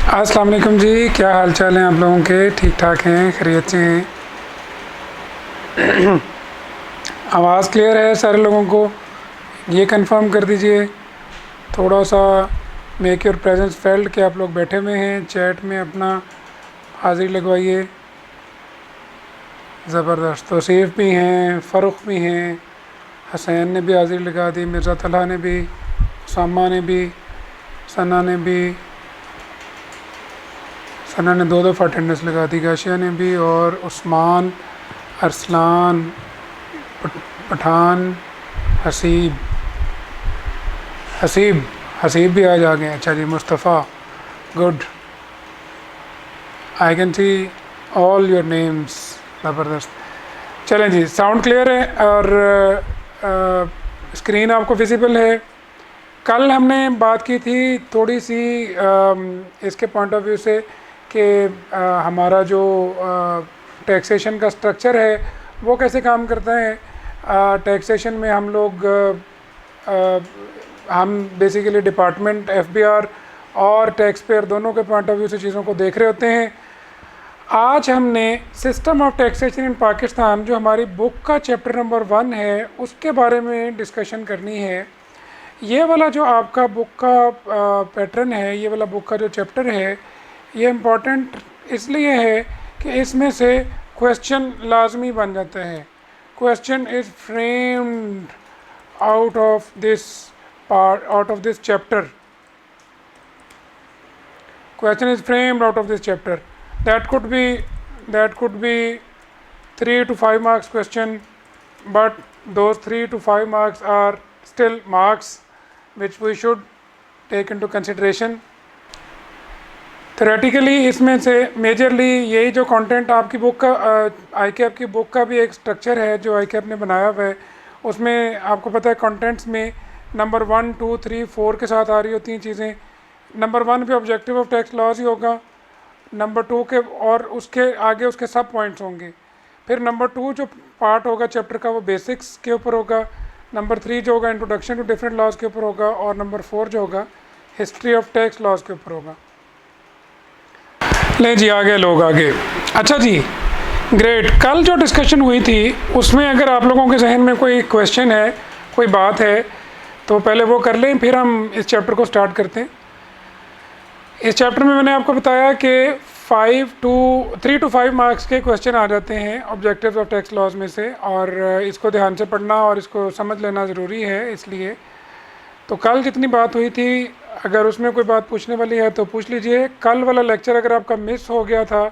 अस्सलाम वालेकुम जी, क्या हाल चाल हैं आप लोगों के? ठीक ठाक हैं, खैरियत से हैं? आवाज़ क्लियर है सारे लोगों को? ये कंफर्म कर दीजिए। थोड़ा सा मेक योर प्रेजेंस फेल्ट कि आप लोग बैठे हुए हैं। चैट में अपना हाजिरी लगवाइए। ज़बरदस्त। तौसीफ़ भी हैं, फ़ारूक भी हैं, हसैन ने भी हाजिरी लगा दी, मिर्ज़ा तलहा ने भी, उसामा ने भी, सना ने भी। सना ने 2 दफ़ा अटेंडेंस लगा दी, गाशिया ने भी, और उस्मान, अरसलान, पठान, हसीब हसीब हसीब भी आज आ गए। अच्छा जी, Mustafa, good. I can see all your names. ज़बरदस्त। चलें जी, साउंड क्लियर है और स्क्रीन आपको विजिबल है। कल हमने बात की थी थोड़ी सी इसके पॉइंट ऑफ व्यू से कि हमारा जो टैक्सेशन का स्ट्रक्चर है वो कैसे काम करता है। टैक्सेशन में हम लोग हम बेसिकली डिपार्टमेंट, एफबीआर और टैक्स पेयर दोनों के पॉइंट ऑफ व्यू से चीज़ों को देख रहे होते हैं। आज हमने system of taxation in Pakistan, जो हमारी बुक का चैप्टर नंबर 1 है, उसके बारे में डिस्कशन करनी है। ये वाला जो आपका बुक का पैटर्न है, ये वाला बुक का जो चैप्टर है, ये इम्पॉर्टेंट इसलिए है कि इसमें से क्वेश्चन लाजमी बन जाते हैं। Question is framed out of this part, out of this chapter. Question is framed out of this chapter. That could be 3 to 5 marks question, but those 3 to 5 marks are still marks which we should take into consideration. Theoretically इसमें से majorly यही जो content आपकी book का ICAP की book का भी एक स्ट्रक्चर है जो ICAP ने बनाया हुआ है। उसमें आपको पता है कंटेंट्स में नंबर 1, 2, 3, 4 के साथ आ रही होती हैं चीज़ें। नंबर 1 पे ऑब्जेक्टिव ऑफ टैक्स लॉज ही होगा, नंबर 2 के और उसके आगे उसके सब पॉइंट्स होंगे। फिर नंबर 2 जो पार्ट होगा चैप्टर का वो बेसिक्स के ऊपर होगा, नंबर 3 जो होगा इंट्रोडक्शन टू डिफरेंट लॉज के ऊपर होगा, और नंबर 4 जो होगा हिस्ट्री ऑफ टैक्स लॉज के ऊपर होगा। ले जी, आगे लोग आगे। अच्छा जी, ग्रेट। कल जो डिस्कशन हुई थी उसमें अगर आप लोगों के जहन में कोई क्वेश्चन है, कोई बात है, तो पहले वो कर लें, फिर हम इस चैप्टर को स्टार्ट करते हैं। इस चैप्टर में मैंने आपको बताया कि 3 to 5 मार्क्स के क्वेश्चन आ जाते हैं ऑब्जेक्टिव्स ऑफ टैक्स लॉज में से, और इसको ध्यान से पढ़ना और इसको समझ लेना ज़रूरी है। इसलिए तो कल जितनी बात हुई थी, अगर उसमें कोई बात पूछने वाली है तो पूछ लीजिए। कल वाला लेक्चर अगर आपका मिस हो गया था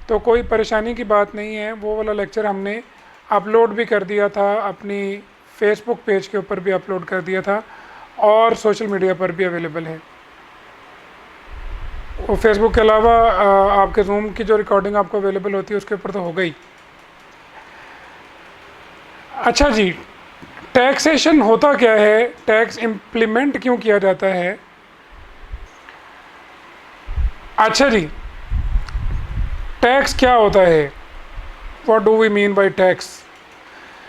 तो कोई परेशानी की बात नहीं है, वो वाला लेक्चर हमने अपलोड भी कर दिया था, अपनी फेसबुक पेज के ऊपर भी अपलोड कर दिया था, और सोशल मीडिया पर भी अवेलेबल है। वो फेसबुक के अलावा आपके जूम की जो रिकॉर्डिंग आपको अवेलेबल होती है उसके ऊपर तो हो गई। अच्छा जी, टैक्सेशन होता क्या है, टैक्स इम्प्लीमेंट क्यों किया जाता है? अच्छा जी, टैक्स क्या होता है, what do we mean by tax?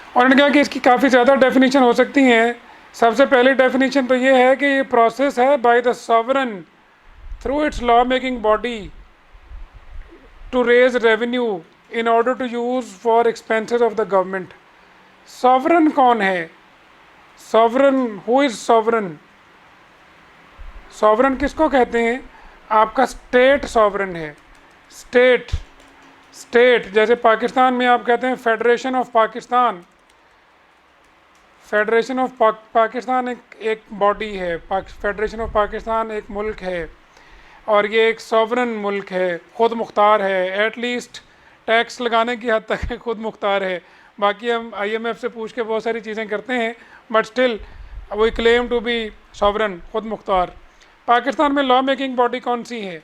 और उन्होंने कहा कि इसकी काफ़ी ज़्यादा डेफिनेशन हो सकती हैं। सबसे पहली डेफिनेशन तो ये है कि ये प्रोसेस है by the sovereign through its law making body to raise revenue in order to use for expenses of the government. Sovereign कौन है? Sovereign, who is sovereign? Sovereign किसको कहते हैं? आपका स्टेट सॉवरन है। स्टेट जैसे पाकिस्तान में आप कहते हैं federation of Pakistan. Federation of Pakistan एक बॉडी है, फेडरेशन ऑफ पाकिस्तान एक मुल्क है, और ये एक सॉवरन मुल्क है, ख़ुद मुख्तार है। एटलीस्ट टैक्स लगाने की हद तक ख़ुद मुख्तार है। बाकी हम IMF से पूछ के बहुत सारी चीज़ें करते हैं, but still we claim to be sovereign, ख़ुद मुख्तार। पाकिस्तान में लॉ मेकिंग बॉडी कौन सी है?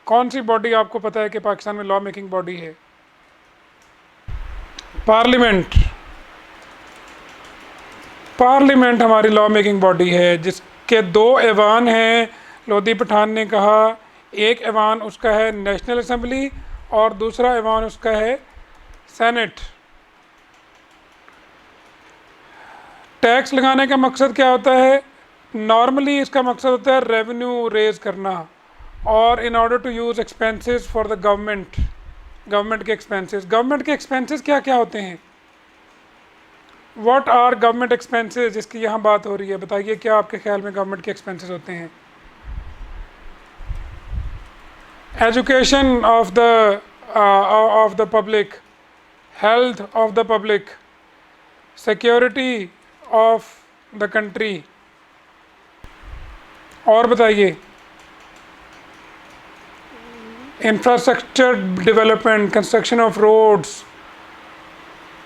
कौन सी बॉडी आपको पता है कि पाकिस्तान में लॉ मेकिंग बॉडी है? पार्लियामेंट। पार्लियामेंट हमारी लॉ मेकिंग बॉडी है, जिसके 2 ऐवान हैं। लोधी पठान ने कहा एक ऐवान उसका है नेशनल असेंबली और दूसरा ऐवान उसका है सेनेट। टैक्स लगाने का मकसद क्या होता है? नॉर्मली इसका मकसद होता है रेवेन्यू रेज करना, और in order to use expenses for the government, government के एक्सपेंसेस। गवर्नमेंट के एक्सपेंसेस क्या क्या होते हैं? व्हाट आर गवर्नमेंट एक्सपेंसेस, जिसकी यहाँ बात हो रही है, बताइए क्या आपके ख्याल में गवर्नमेंट के एक्सपेंसेस होते हैं? Education of the public, health of the public, security of the country, और बताइए infrastructure development, construction of roads.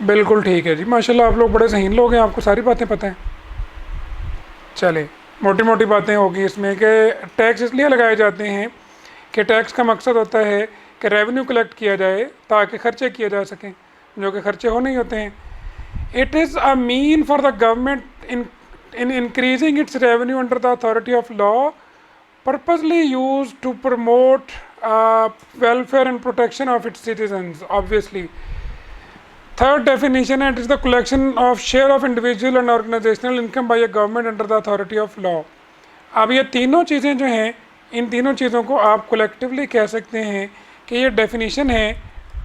बिल्कुल ठीक है जी, माशाल्लाह आप लोग बड़े ज़हीन लोग हैं, आपको सारी बातें पता हैं। चले, मोटी मोटी बातें होगी इसमें कि टैक्स इसलिए लगाए जाते हैं कि टैक्स का मकसद होता है कि रेवेन्यू कलेक्ट किया जाए ताकि खर्चे किए जा सकें, जो कि खर्चे होने ही होते हैं। It is a mean for the government in increasing its revenue under the authority of law, purposely used to promote welfare and protection of its citizens, obviously. Third definition, it is the collection of share of individual and organizational income by a government under the authority of law. अब ये तीनों चीज़ें जो हैं, इन तीनों चीज़ों को आप collectively कह सकते हैं कि ये definition है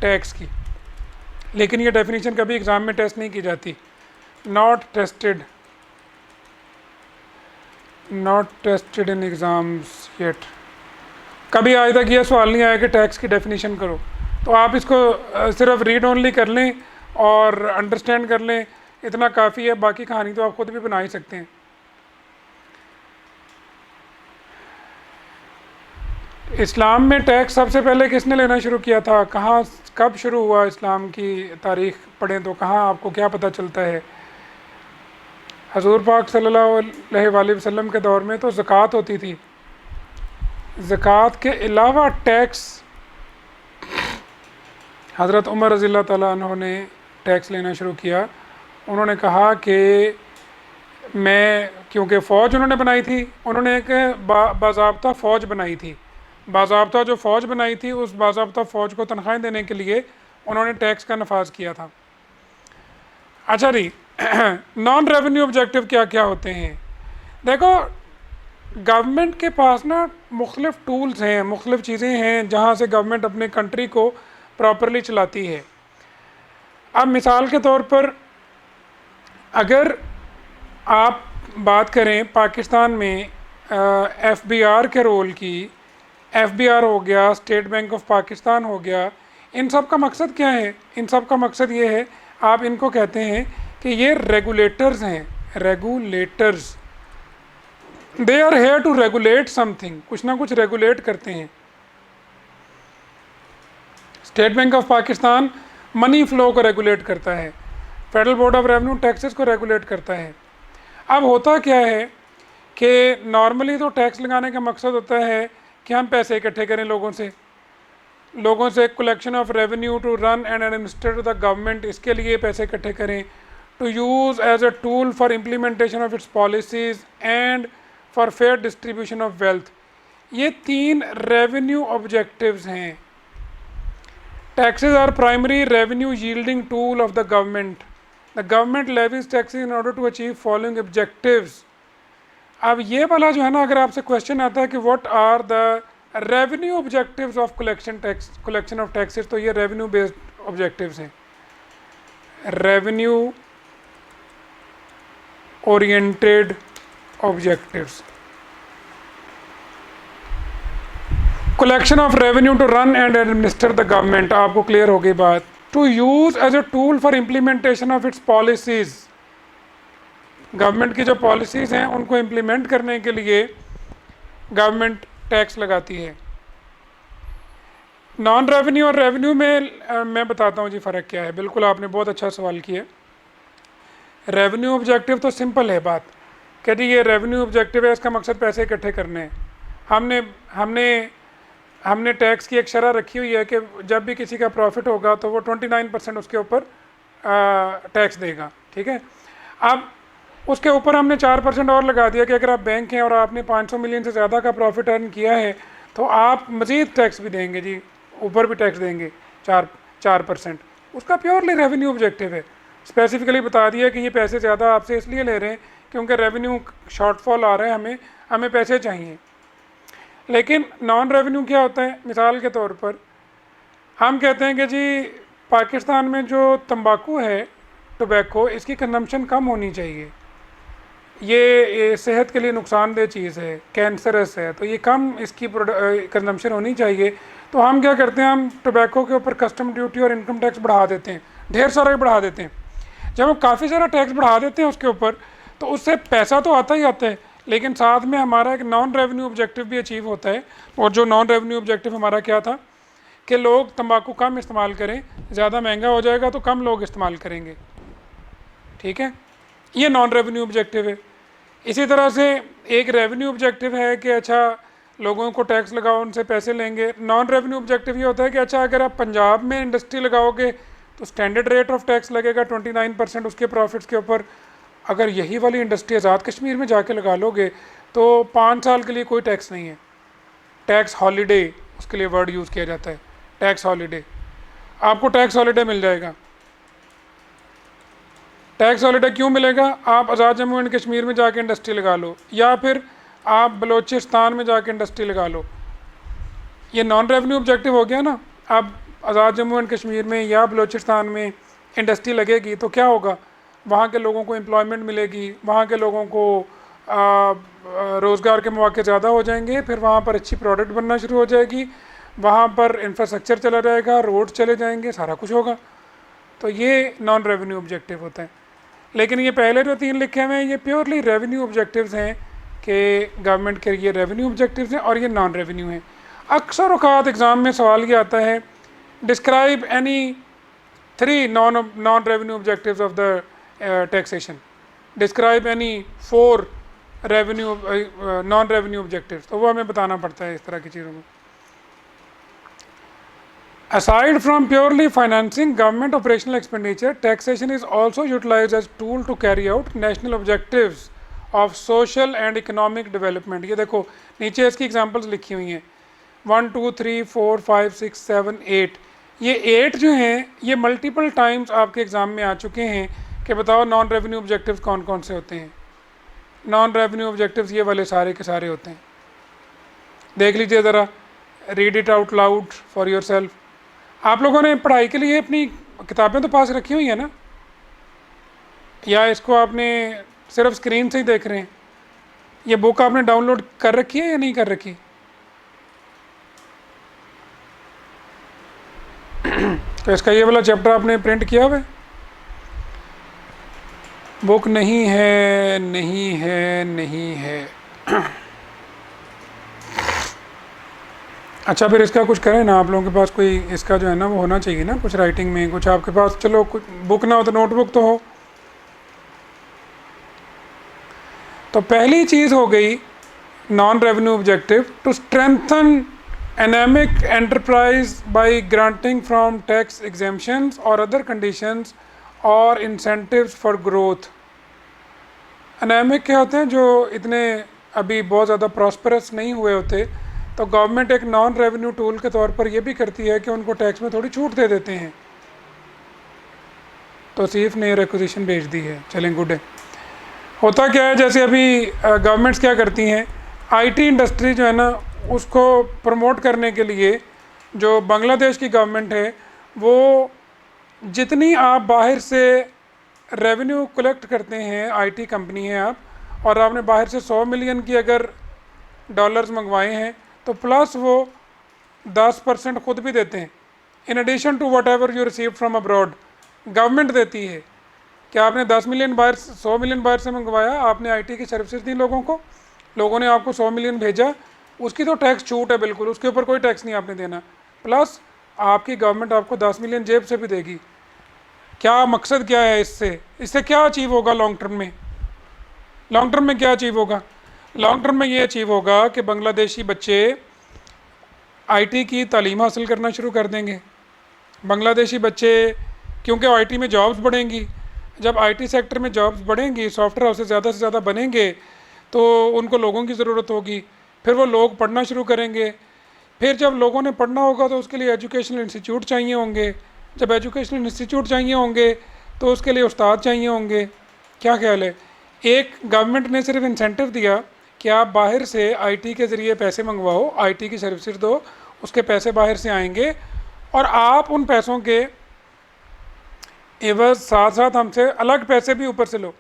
टैक्स की, लेकिन ये definition कभी एग्ज़ाम में टेस्ट नहीं की जाती। Not tested in exams yet. कभी आज तक ये सवाल नहीं आया कि टैक्स की डेफिनेशन करो, तो आप इसको सिर्फ रीड ओनली कर लें और अंडरस्टैंड कर लें, इतना काफ़ी है, बाकी कहानी तो आप खुद भी बना ही सकते हैं। इस्लाम में टैक्स सबसे पहले किसने लेना शुरू किया था? कहाँ, कब शुरू हुआ? इस्लाम की तारीख़ पढ़ें तो कहाँ आपको क्या पता चलता है? हजूर पाक सल्लल्लाहु अलैहि वसल्लम के दौर में तो ज़कात होती थी। ज़कात के अलावा टैक्स हज़रत उमर रज़ी अल्लाह ताला अन्हु ने टैक्स लेना शुरू किया। उन्होंने कहा कि मैं, क्योंकि फ़ौज उन्होंने बनाई थी, उन्होंने एक बाज़ाब्ता फ़ौज बनाई थी। बाज़ाब्ता जो फ़ौज बनाई थी, उस बाज़ाब्ता फ़ौज को तनख्वाहें देने के लिए उन्होंने टैक्स का नफाज किया था। अच्छा जी, नॉन रेवेन्यू ऑब्जेक्टिव क्या क्या होते हैं? देखो, गवर्नमेंट के पास ना मुख्तलिफ टूल्स हैं, मुख्तलिफ चीज़ें हैं जहाँ से गवर्नमेंट अपने कंट्री को प्रॉपरली चलाती है। अब मिसाल के तौर पर अगर आप बात करें पाकिस्तान में FBR के रोल की, FBR हो गया, स्टेट बैंक ऑफ पाकिस्तान हो गया, इन सब का मकसद क्या है? इन सब का मकसद ये है, आप इनको कहते हैं कि ये रेगुलेटर्स हैं, regulators. They are here to regulate something, कुछ ना कुछ रेगुलेट करते हैं। State Bank of Pakistan money flow को रेगुलेट करता है, Federal Board of Revenue taxes को रेगुलेट करता है। अब होता क्या है कि नॉर्मली तो टैक्स लगाने का मकसद होता है कि हम पैसे इकट्ठे करें लोगों से collection of revenue to run and administrate the government, इसके लिए पैसे इकट्ठे करें, to use as a tool for implementation of its policies and for fair distribution of wealth. ये 3 रेवेन्यू ऑब्जेक्टिव्स हैं। Taxes are primary revenue yielding tool of the government. The government levies taxes in order to achieve following objectives. अब ये वाला जो है ना, अगर आपसे क्वेश्चन आता है कि what are the revenue objectives of collection of taxes, तो ये रेवेन्यू बेस्ड ऑब्जेक्टिव्स हैं, revenue oriented objectives. Collection of revenue to run and administer the government, आपको क्लियर हो गई बात। To use as a tool for implementation of its policies, government की जो policies हैं उनको इम्प्लीमेंट करने के लिए गवर्नमेंट टैक्स लगाती है। नॉन रेवेन्यू और रेवेन्यू में मैं बताता हूँ जी फ़र्क क्या है। बिल्कुल आपने बहुत अच्छा सवाल किया। रेवेन्यू ऑब्जेक्टिव तो सिंपल है बात कि जी ये रेवेन्यू ऑब्जेक्टिव है, इसका मकसद पैसे इकट्ठे करने हैं। हमने टैक्स की एक शरह रखी हुई है कि जब भी किसी का प्रॉफिट होगा तो वो 29% उसके ऊपर टैक्स देगा, ठीक है। अब उसके ऊपर हमने 4% और लगा दिया कि अगर आप बैंक हैं और आपने 500 मिलियन से ज़्यादा का प्रॉफिट अर्न किया है तो आप मज़ीद टैक्स भी देंगे जी, ऊपर भी टैक्स देंगे 4%। उसका प्योरली रेवेन्यू ऑब्जेक्टिव है। स्पेसिफिकली बता दिया कि ये पैसे ज़्यादा आपसे इसलिए ले रहे हैं क्योंकि रेवेन्यू शॉर्टफॉल आ रहा है, हमें पैसे चाहिए। लेकिन नॉन रेवेन्यू क्या होता है? मिसाल के तौर पर हम कहते हैं कि जी पाकिस्तान में जो तंबाकू है, टोबैको, इसकी कंजम्पशन कम होनी चाहिए, ये सेहत के लिए नुकसानदेह चीज़ है, कैंसरस है, तो ये कम इसकी कंजम्पशन होनी चाहिए। तो हम क्या करते हैं, हम टोबैको के ऊपर कस्टम ड्यूटी और इनकम टैक्स बढ़ा देते हैं, ढेर सारा बढ़ा देते हैं। जब हम काफ़ी सारा टैक्स बढ़ा देते हैं उसके ऊपर, तो उससे पैसा तो आता ही आता है, लेकिन साथ में हमारा एक नॉन रेवेन्यू ऑब्जेक्टिव भी अचीव होता है। और जो नॉन रेवेन्यू ऑब्जेक्टिव हमारा क्या था कि लोग तंबाकू कम इस्तेमाल करें, ज़्यादा महंगा हो जाएगा तो कम लोग इस्तेमाल करेंगे, ठीक है, ये नॉन रेवेन्यू ऑब्जेक्टिव है। इसी तरह से एक रेवेन्यू ऑब्जेक्टिव है कि अच्छा लोगों को टैक्स लगाओ, उनसे पैसे लेंगे। नॉन रेवेन्यू ऑब्जेक्टिव ये होता है कि अच्छा अगर आप पंजाब में इंडस्ट्री लगाओगे तो स्टैंडर्ड रेट ऑफ टैक्स लगेगा 29% उसके प्रॉफिट्स के ऊपर। अगर यही वाली इंडस्ट्री आज़ाद कश्मीर में जाके लगा लोगे तो 5 साल के लिए कोई टैक्स नहीं है, टैक्स हॉलीडे उसके लिए वर्ड यूज़ किया जाता है, टैक्स हॉलीडे, आपको टैक्स हॉलीडे मिल जाएगा। टैक्स हॉलीडे क्यों मिलेगा? आप आज़ाद जम्मू एंड कश्मीर में जाके इंडस्ट्री लगा लो, या फिर आप बलूचिस्तान में जाके इंडस्ट्री लगा लो, ये नॉन रेवेन्यू ऑब्जेक्टिव हो गया ना। अब आज़ाद जम्मू एंड कश्मीर में या बलूचिस्तान में इंडस्ट्री लगेगी तो क्या होगा, वहाँ के लोगों को एम्प्लॉयमेंट मिलेगी, वहाँ के लोगों को रोज़गार के मौके ज़्यादा हो जाएंगे, फिर वहाँ पर अच्छी प्रोडक्ट बनना शुरू हो जाएगी, वहाँ पर इंफ्रास्ट्रक्चर चला जाएगा, रोड चले जाएंगे, सारा कुछ होगा। तो ये नॉन रेवेन्यू ऑब्जेक्टिव होता है। लेकिन ये पहले जो 3 लिखे हुए हैं ये प्योरली रेवेन्यू ऑब्जेक्टिव्स हैं कि गवर्नमेंट के ये रेवेन्यू ऑब्जेक्टिव्स हैं और ये नॉन रेवेन्यू हैं। अक्सर औकात एग्ज़ाम में सवाल ये आता है, describe any 3 non revenue objectives of the taxation, describe any 4 revenue non revenue objectives, तो वो हमें बताना पड़ता है इस तरह की चीज़ों को। Aside from purely financing government operational expenditure, taxation is also utilized as tool to carry out national objectives of social and economic development। ये देखो नीचे इसकी एग्जांपल्स लिखी हुई हैं 1 2 3 4 5 6 7 8। ये 8 जो हैं ये मल्टीपल टाइम्स आपके एग्ज़ाम में आ चुके हैं कि बताओ नॉन रेवेन्यू ऑब्जेक्टिव्स कौन कौन से होते हैं। नॉन रेवेन्यू ऑब्जेक्टिव्स ये वाले सारे के सारे होते हैं, देख लीजिए ज़रा, read it out loud for your self. आप लोगों ने पढ़ाई के लिए अपनी किताबें तो पास रखी हुई हैं ना, या इसको आपने सिर्फ स्क्रीन से ही देख रहे हैं? ये बुक आपने डाउनलोड कर रखी है या नहीं कर रखी? तो इसका ये वाला चैप्टर आपने प्रिंट किया हुआ है? बुक नहीं है, नहीं है, नहीं है। अच्छा फिर इसका कुछ करें ना, आप लोगों के पास कोई इसका जो है ना वो होना चाहिए ना, कुछ राइटिंग में कुछ आपके पास, चलो कुछ बुक ना हो तो नोटबुक तो हो। तो पहली चीज़ हो गई non revenue objective, to strengthen economic enterprise by granting from tax exemptions और अदर कंडीशंस और इंसेंटिव्स फॉर ग्रोथ। एनामिक क्या होते हैं? जो इतने अभी बहुत ज़्यादा प्रॉस्परस नहीं हुए होते, तो गवर्नमेंट एक नॉन रेवेन्यू टूल के तौर पर यह भी करती है कि उनको टैक्स में थोड़ी छूट दे देते हैं। तो सिर्फ ने रिक्विजिशन भेज दी है, चलें गुड है। होता क्या है, जैसे अभी गवर्नमेंट्स क्या करती हैं, आईटी इंडस्ट्री जो है ना उसको प्रमोट करने के लिए जो बांग्लादेश की गवर्नमेंट है वो जितनी आप बाहर से रेवेन्यू कलेक्ट करते हैं, आईटी कंपनी है आप, और आपने बाहर से 100 मिलियन की अगर डॉलर्स मंगवाए हैं तो प्लस वो 10% खुद भी देते हैं, in addition to whatever you receive from abroad. Government देती है कि आपने 10 मिलियन बाहर 100 मिलियन बाहर से मंगवाया, आपने आईटी की सर्विसेज दी लोगों को, लोगों ने आपको 100 मिलियन भेजा, उसकी तो टैक्स छूट है बिल्कुल, उसके ऊपर कोई टैक्स नहीं आपने देना, प्लस आपकी गवर्नमेंट आपको 10 मिलियन जेब से भी देगी। क्या मकसद क्या है इससे? इससे क्या अचीव होगा लॉन्ग टर्म में? लॉन्ग टर्म में क्या अचीव होगा? लॉन्ग टर्म में ये अचीव होगा कि बांग्लादेशी बच्चे आईटी की तालीम हासिल करना शुरू कर देंगे। बांग्लादेशी बच्चे, क्योंकि आईटी में जॉब्स बढ़ेंगी, जब आईटी सेक्टर में जॉब्स बढ़ेंगी, सॉफ्टवेयर हाउसेस ज़्यादा से ज़्यादा बनेंगे तो उनको लोगों की ज़रूरत होगी, फिर वो लोग पढ़ना शुरू करेंगे, फिर जब लोगों ने पढ़ना होगा तो उसके लिए एजुकेशनल इंस्टीट्यूट चाहिए होंगे, जब एजुकेशनल इंस्टीट्यूट चाहिए होंगे तो उसके लिए उस्ताद चाहिए होंगे। क्या ख्याल है? एक गवर्नमेंट ने सिर्फ इंसेंटिव दिया कि आप बाहर से आईटी के ज़रिए पैसे मंगवाओ, आईटी की सर्विसेज दो, उसके पैसे बाहर से आएंगे और आप उन पैसों के एवज साथ साथ हमसे अलग पैसे भी ऊपर से लो।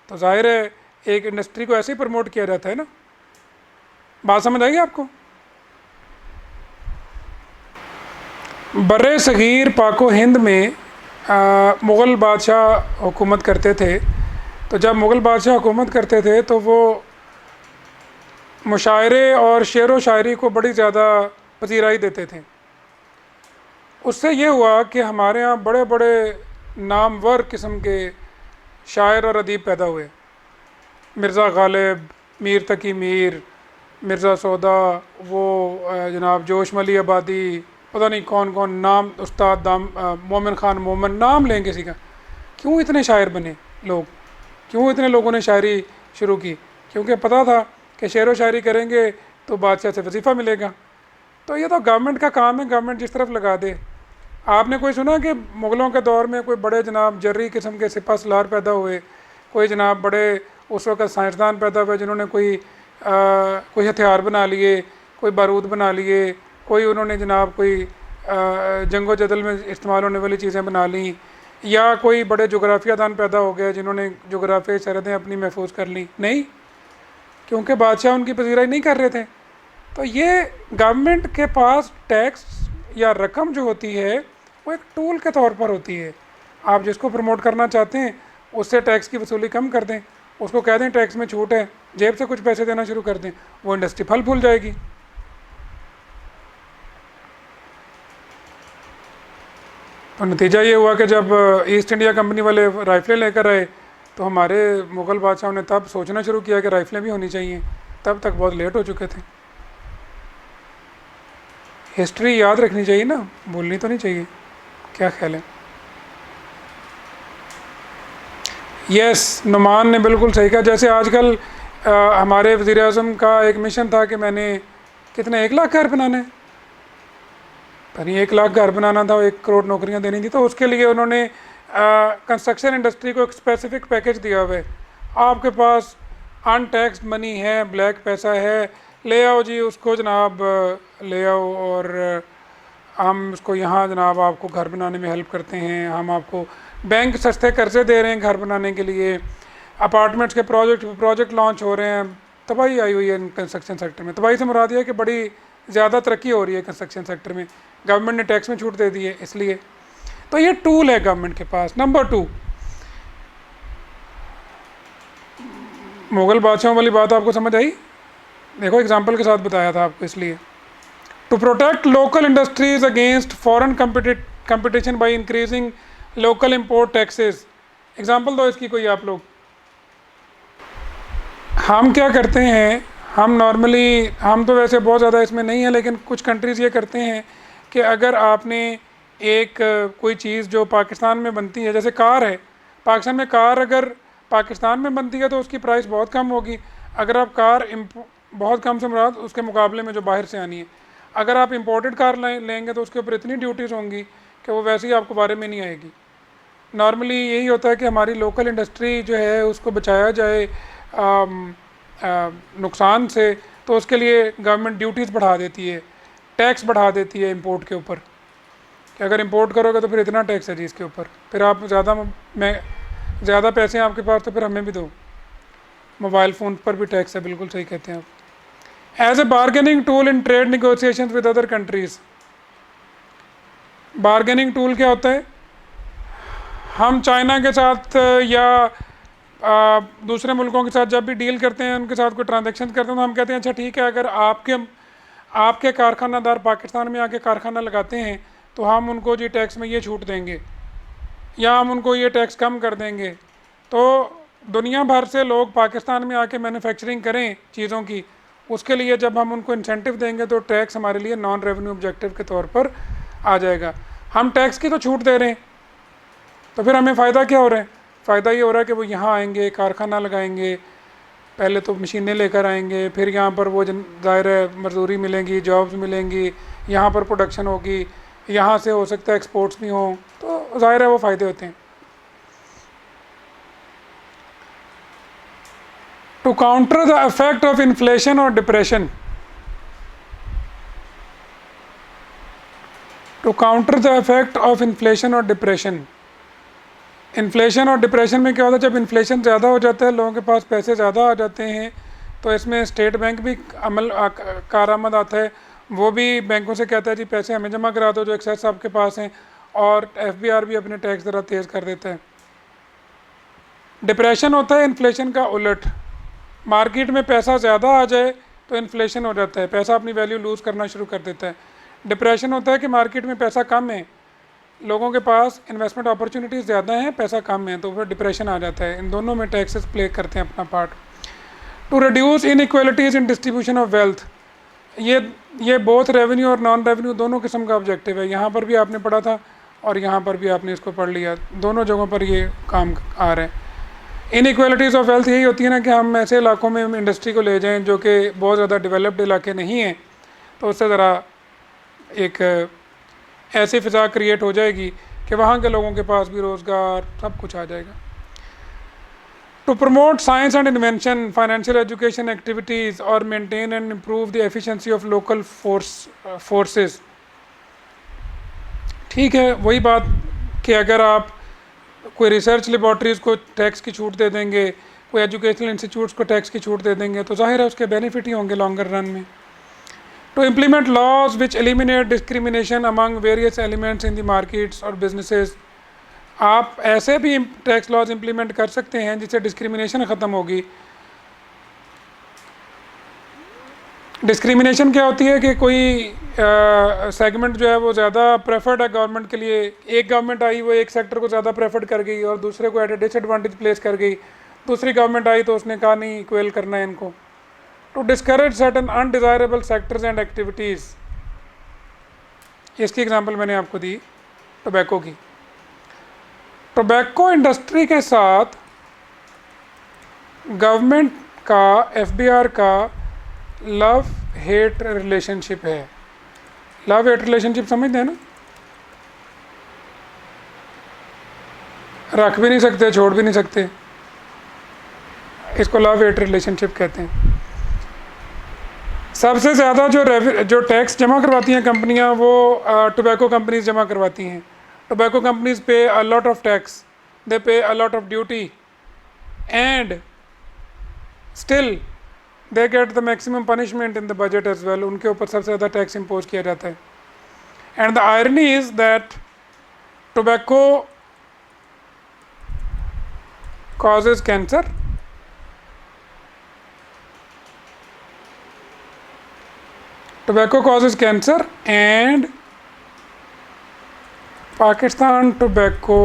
तो जाहिर है एक इंडस्ट्री को ऐसे ही प्रमोट किया जाता है ना। बात समझ आएगी आपको? बर्रे सगीर पाको हिंद में मुग़ल बादशाह हुकूमत करते थे। तो जब मुग़ल बादशाह हुकूमत करते थे तो वो मुशायरे और शेर व शायरी को बड़ी ज़्यादा पजीराई देते थे। उससे ये हुआ कि हमारे यहाँ बड़े बड़े नामवर किस्म के शायर और अदीब पैदा हुए। मिर्ज़ा गालिब, मीर तकी मीर, मिर्ज़ा सौदा, वो जनाब जोश मली आबादी, पता नहीं कौन कौन नाम, उस्ताद मोमिन ख़ान मोमिन, नाम लें किसी का। क्यों इतने शायर बने लोग, क्यों इतने लोगों ने शायरी शुरू की? क्योंकि पता था कि शेर व शायरी करेंगे तो बादशाह से वजीफ़ा मिलेगा। तो ये तो गवर्नमेंट का काम है, गवर्नमेंट जिस तरफ लगा दे। आपने कोई सुना कि मुग़लों के दौर में कोई बड़े जनाब जर्री किस्म के सिपा सलार पैदा हुए, कोई जनाब बड़े उस वक़्त साइंसदान पैदा हुए जिन्होंने कोई हथियार बना लिए, कोई बारूद बना लिए, कोई उन्होंने जनाब कोई जंगो जदल में इस्तेमाल होने वाली चीज़ें बना लीं, या कोई बड़े जोग्राफिया दान पैदा हो गए जिन्होंने जोग्राफियाई सरहदें अपनी महफूज कर ली? नहीं, क्योंकि बादशाह उनकी पजीराई नहीं कर रहे थे। तो ये गवर्नमेंट के पास टैक्स या रकम जो होती है वो एक टूल के तौर पर होती है। आप जिसको प्रमोट करना चाहते हैं उससे टैक्स की वसूली कम कर दें, उसको कह दें टैक्स में छूट है, जेब से कुछ पैसे देना शुरू कर दें, वो इंडस्ट्री फल फूल जाएगी। तो नतीजा ये हुआ कि जब ईस्ट इंडिया कंपनी वाले राइफ़लें लेकर आए तो हमारे मुग़ल बादशाहों ने तब सोचना शुरू किया कि राइफ़लें भी होनी चाहिए। तब तक बहुत लेट हो चुके थे। हिस्ट्री याद रखनी चाहिए ना, भूलनी तो नहीं चाहिए। क्या ख्याल है? यस, नुमान ने बिल्कुल सही कहा। जैसे आजकल हमारे वज़ीर आज़म का एक मिशन था कि मैंने कितने 1 लाख घर बनाने, यानी 1 लाख घर बनाना था, 1 करोड़ नौकरियां देनी थी। तो उसके लिए उन्होंने कंस्ट्रक्शन इंडस्ट्री को एक स्पेसिफिक पैकेज दिया हुआ है। आपके पास अनटैक्सड मनी है, ब्लैक पैसा है, ले आओ जी उसको जनाब, ले आओ और हम उसको यहाँ जनाब आपको घर बनाने में हेल्प करते हैं, हम आपको बैंक सस्ते कर्जे दे रहे हैं घर बनाने के लिए, अपार्टमेंट्स के प्रोजेक्ट लॉन्च हो रहे हैं। तबाही आई हुई है कंस्ट्रक्शन सेक्टर में। तबाही से मुराद ये है कि बड़ी ज़्यादा तरक्की हो रही है कंस्ट्रक्शन सेक्टर में, गवर्नमेंट ने टैक्स में छूट दे दी है इसलिए। तो ये टूल है गवर्नमेंट के पास। नंबर 2, मुग़ल बादशाहों वाली बात आपको समझ आई? देखो एग्जांपल के साथ बताया था आपको इसलिए। To protect local industries against foreign competition by increasing local import taxes. Example दो इसकी कोई आप लोग। हम क्या करते हैं, हम नॉर्मली, हम तो वैसे बहुत ज़्यादा इसमें नहीं है, लेकिन कुछ कंट्रीज़ ये करते हैं कि अगर आपने एक कोई चीज़ जो पाकिस्तान में बनती है, जैसे कार है, पाकिस्तान में कार अगर पाकिस्तान में बनती है तो उसकी प्राइस बहुत कम होगी। अगर आप कार बहुत कम से मुराद उसके मुकाबले में जो बाहर से आनी है, अगर आप इंपोर्टेड कार लेंगे तो उसके ऊपर इतनी ड्यूटीज़ होंगी कि वो वैसे ही आपको बारे में नहीं आएगी। नॉर्मली यही होता है कि हमारी लोकल इंडस्ट्री जो है उसको बचाया जाए नुकसान से, तो उसके लिए गवर्नमेंट ड्यूटीज़ बढ़ा देती है, टैक्स बढ़ा देती है इंपोर्ट के ऊपर, कि अगर इंपोर्ट करोगे तो फिर इतना टैक्स है जी इसके ऊपर, फिर आप ज़्यादा पैसे हैं आपके पास तो फिर हमें भी दो। मोबाइल फ़ोन पर भी टैक्स है, बिल्कुल सही कहते हैं आप। As a bargaining tool in trade negotiation with other countries. Bargaining tool क्या होता है? हम चाइना के साथ या दूसरे मुल्कों के साथ जब भी डील करते हैं, उनके साथ कोई ट्रांजेक्शन करते हैं, तो हम कहते हैं अच्छा ठीक है, अगर आपके कारखानादार पाकिस्तान में आके कारखाना लगाते हैं तो हम उनको जी टैक्स में ये छूट देंगे या हम उनको ये टैक्स कम कर देंगे। तो दुनिया भर से लोग पाकिस्तान में आके मैन्युफैक्चरिंग करें चीज़ों की, उसके लिए जब हम उनको इंसेंटिव देंगे तो टैक्स हमारे लिए नॉन रेवेन्यू ऑब्जेक्टिव के तौर पर आ जाएगा। हम टैक्स की तो छूट दे रहे हैं, तो फिर हमें फ़ायदा क्या हो रहा है? फ़ायदा ये हो रहा है कि वो यहाँ आएंगे, कारखाना लगाएंगे, पहले तो मशीनें लेकर आएंगे, फिर यहाँ पर वो ज़ाहिर है मजदूरी मिलेंगी, जॉब्स मिलेंगी, यहाँ पर प्रोडक्शन होगी, यहाँ से हो सकता है एक्सपोर्ट्स भी हों, तो ज़ाहिर है वो फ़ायदे होते हैं। To counter the effect of inflation और depression, to counter the effect of inflation और डिप्रेशन। इन्फ्लेशन और डिप्रेशन में क्या होता है, जब इन्फ्लेशन ज़्यादा हो जाता है, लोगों के पास पैसे ज़्यादा आ जाते हैं, तो इसमें स्टेट बैंक भी कारआमद आता है। वो भी बैंकों से कहता है जी पैसे हमें जमा करा दो जो एक्सेस आपके पास हैं, और एफबीआर भी अपने टैक्स ज़रा तेज़ कर देता है। डिप्रेशन होता है इन्फ्लेशन का उलट, मार्केट में पैसा ज़्यादा आ जाए तो इन्फ्लेशन हो जाता है, पैसा अपनी वैल्यू लूज़ करना शुरू कर देता है। डिप्रेशन होता है कि मार्केट में पैसा कम है, लोगों के पास इन्वेस्टमेंट अपॉर्चुनिटीज़ ज़्यादा हैं, पैसा कम है, तो फिर डिप्रेशन आ जाता है। इन दोनों में टैक्सेस प्ले करते हैं अपना part. To reduce inequalities in distribution of wealth, ये बोथ रेवेन्यू और नॉन रेवेन्यू दोनों किस्म का ऑब्जेक्टिव है। यहाँ पर भी आपने पढ़ा था और यहाँ पर भी आपने इसको पढ़ लिया, दोनों जगहों पर ये काम आ रहा है। इनइक्वालिटीज़ ऑफ वेल्थ यही होती है ना कि हम ऐसे इलाकों में इंडस्ट्री को ले जाएं जो कि बहुत ज़्यादा डेवलप्ड इलाके नहीं हैं, तो उससे ज़रा एक ऐसी फ़िज़ा क्रिएट हो जाएगी कि वहाँ के लोगों के पास भी रोज़गार सब कुछ आ जाएगा। To promote science and invention, financial education activities और maintain and improve the efficiency of local forces. ठीक है, वही बात कि अगर आप कोई रिसर्च लेबॉर्ट्रीज़ को टैक्स की छूट दे देंगे, कोई एजुकेशनल इंस्टीट्यूट्स को टैक्स की छूट दे देंगे, तो जाहिर है उसके बेनिफिट ही होंगे लॉन्गर रन में। To implement laws which eliminate discrimination among various elements in the markets और बिजनेसेस, आप ऐसे भी टैक्स लॉज इम्प्लीमेंट कर सकते हैं जिससे डिस्क्रिमिनेशन ख़त्म होगी। डिस्क्रिमिनेशन क्या होती है कि कोई सेगमेंट जो है वो ज़्यादा प्रेफर्ड है गवर्नमेंट के लिए, एक गवर्नमेंट आई वो एक सेक्टर को ज़्यादा प्रेफर्ड कर गई और दूसरे को एट ए डिसएडवांटेज प्लेस कर गई, दूसरी गवर्नमेंट आई तो उसने कहा नहीं इक्वल करना है इनको। To discourage certain undesirable sectors and activities, इसकी एग्जांपल मैंने आपको दी टोबैको की। टोबैको इंडस्ट्री के साथ गवर्नमेंट का, एफबीआर का लव हेट रिलेशनशिप है। लव हेट रिलेशनशिप समझते हैं ना, रख भी नहीं सकते छोड़ भी नहीं सकते, इसको लव हेट रिलेशनशिप कहते हैं। सबसे ज़्यादा जो टैक्स जमा करवाती हैं कंपनियां वो टोबैको कंपनीज जमा करवाती हैं। Tobacco companies pay a lot of tax, they pay a lot of duty and still they get the maximum punishment in the budget as well, उनके ऊपर सबसे ज़्यादा टैक्स इम्पोज किया जाता है। And the irony is that tobacco causes cancer, tobacco causes cancer, and Pakistan Tobacco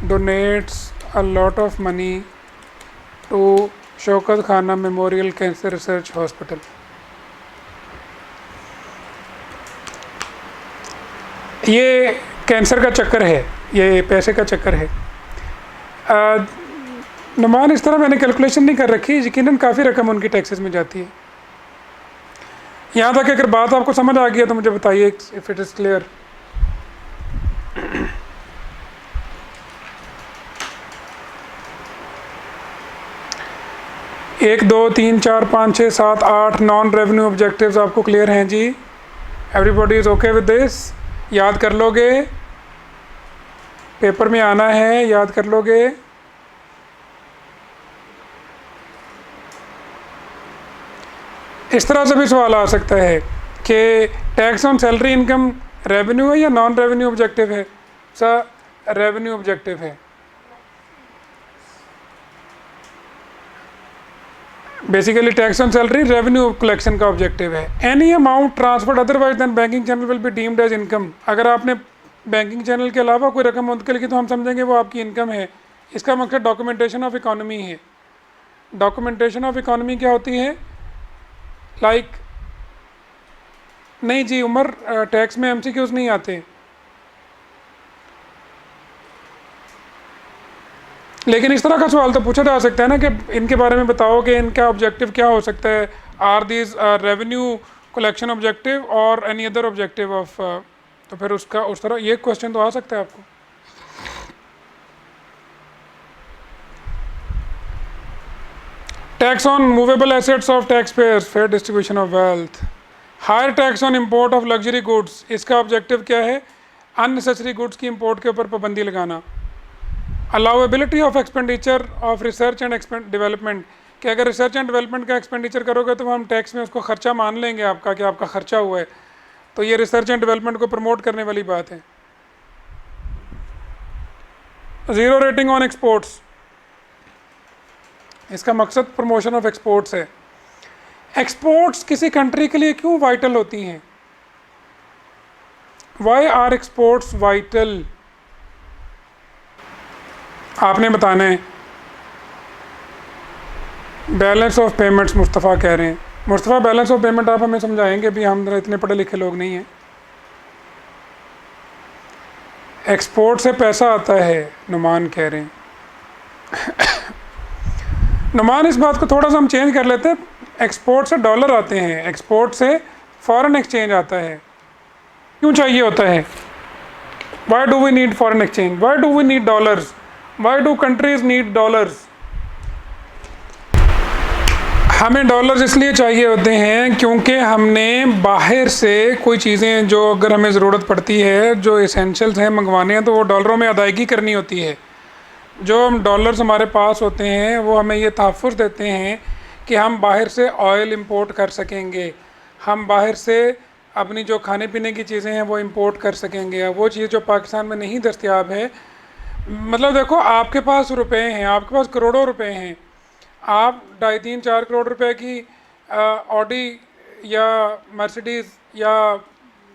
donates a lot of money to Shaukat खाना memorial cancer research hospital. ये cancer का चक्कर है, ये पैसे का चक्कर है। नुमान इस तरह मैंने कैलकुलेशन नहीं कर रखी, यकीनन काफ़ी रकम उनकी टैक्सेस में जाती है। यहाँ तक अगर बात आपको समझ आ गई है तो मुझे बताइए इफ़ इट इज़ क्लियर। एक दो तीन चार पाँच छः सात आठ नॉन रेवेन्यू ऑब्जेक्टिव्स आपको क्लियर हैं जी? Everybody is okay with this? याद कर लोगे, पेपर में आना है, याद कर लोगे। इस तरह से भी सवाल आ सकता है कि tax on salary income revenue है या नॉन रेवेन्यू ऑब्जेक्टिव है? सर रेवेन्यू ऑब्जेक्टिव है। Basically tax on salary revenue collection का ऑब्जेक्टिव है। Any amount transferred otherwise than banking channel will be deemed as income, अगर आपने बैंकिंग चैनल के अलावा कोई रकम मुंतकिल की तो हम समझेंगे वो आपकी इनकम है। इसका मकसद डॉक्यूमेंटेशन ऑफ इकोनॉमी है। डॉक्यूमेंटेशन ऑफ इकोनॉमी क्या होती है? लाइक नहीं जी उमर, टैक्स में एमसीक्यूज नहीं आते, लेकिन इस तरह का सवाल तो पूछा जा सकता है ना कि इनके बारे में बताओ कि इनका ऑब्जेक्टिव क्या हो सकता है। Are these revenue collection objective और एनी अदर ऑब्जेक्टिव ऑफ, तो फिर उसका उस तरह ये क्वेश्चन तो आ सकता है आपको। Tax on movable assets of tax payers, fair distribution of wealth. Higher tax on import of luxury goods, इसका ऑब्जेक्टिव क्या है? अननेसेसरी गुड्स की इंपोर्ट के ऊपर पाबंदी लगाना। Allowability of expenditure of research and development, कि अगर रिसर्च एंड डेवलपमेंट का एक्सपेंडिचर करोगे तो हम टैक्स में उसको खर्चा मान लेंगे आपका, कि आपका खर्चा हुआ है, तो ये रिसर्च एंड डेवलपमेंट को प्रमोट करने वाली बात है। ज़ीरो रेटिंग ऑन एक्सपोर्ट्स, इसका मकसद प्रमोशन ऑफ एक्सपोर्ट्स है। एक्सपोर्ट्स किसी कंट्री के लिए क्यों वाइटल होती हैं? Why are exports vital? आपने बताना है। बैलेंस ऑफ पेमेंट्स मुस्तफ़ा कह रहे हैं। मुस्तफ़ा बैलेंस ऑफ पेमेंट आप हमें समझाएंगे भी, हम इतने पढ़े लिखे लोग नहीं हैं। एक्सपोर्ट से पैसा आता है, नुमान कह रहे हैं। नुमान इस बात को थोड़ा सा हम चेंज कर लेते हैं। एक्सपोर्ट से डॉलर आते हैं, एक्सपोर्ट से फॉरेन एक्सचेंज आता है। क्यों चाहिए होता है? Why do we need foreign exchange? Why do we need dollars? Why do countries need dollars? हमें डॉलर्स इसलिए चाहिए होते हैं क्योंकि हमने बाहर से कोई चीज़ें जो अगर हमें ज़रूरत पड़ती है, जो एसेंशियल्स हैं मंगवाने हैं, तो वो डॉलरों में अदायगी करनी होती है। जो हम डॉलर्स हमारे पास होते हैं वो हमें ये तहफ़्फ़ुज़ देते हैं कि हम बाहर से ऑयल इंपोर्ट कर सकेंगे, हम बाहर से अपनी जो खाने पीने की चीज़ें हैं वो इंपोर्ट कर सकेंगे। वो चीज़ जो पाकिस्तान में नहीं दस्तयाब है, मतलब देखो आपके पास रुपए हैं, आपके पास करोड़ों रुपए हैं, आप 2.5-3-4 करोड़ रुपए की ऑडी या मर्सिडीज़ या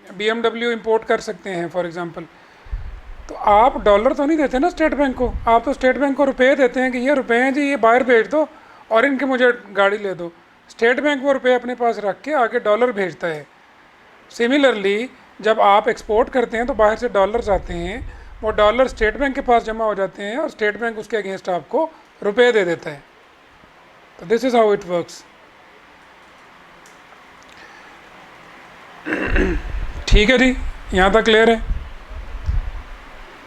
BMW इंपोर्ट कर सकते हैं फॉर एग्ज़ाम्पल। तो आप डॉलर तो नहीं देते ना स्टेट बैंक को, आप तो स्टेट बैंक को रुपए देते हैं कि ये रुपए हैं जी, ये बाहर भेज दो और इनके मुझे गाड़ी ले दो। स्टेट बैंक वो रुपए अपने पास रख के आगे डॉलर भेजता है। सिमिलरली जब आप एक्सपोर्ट करते हैं तो बाहर से डॉलर्स आते हैं, वो डॉलर स्टेट बैंक के पास जमा हो जाते हैं और स्टेट बैंक उसके अगेंस्ट आपको रुपए दे देता है। तो this is how it works. ठीक है जी, यहाँ तक क्लियर है।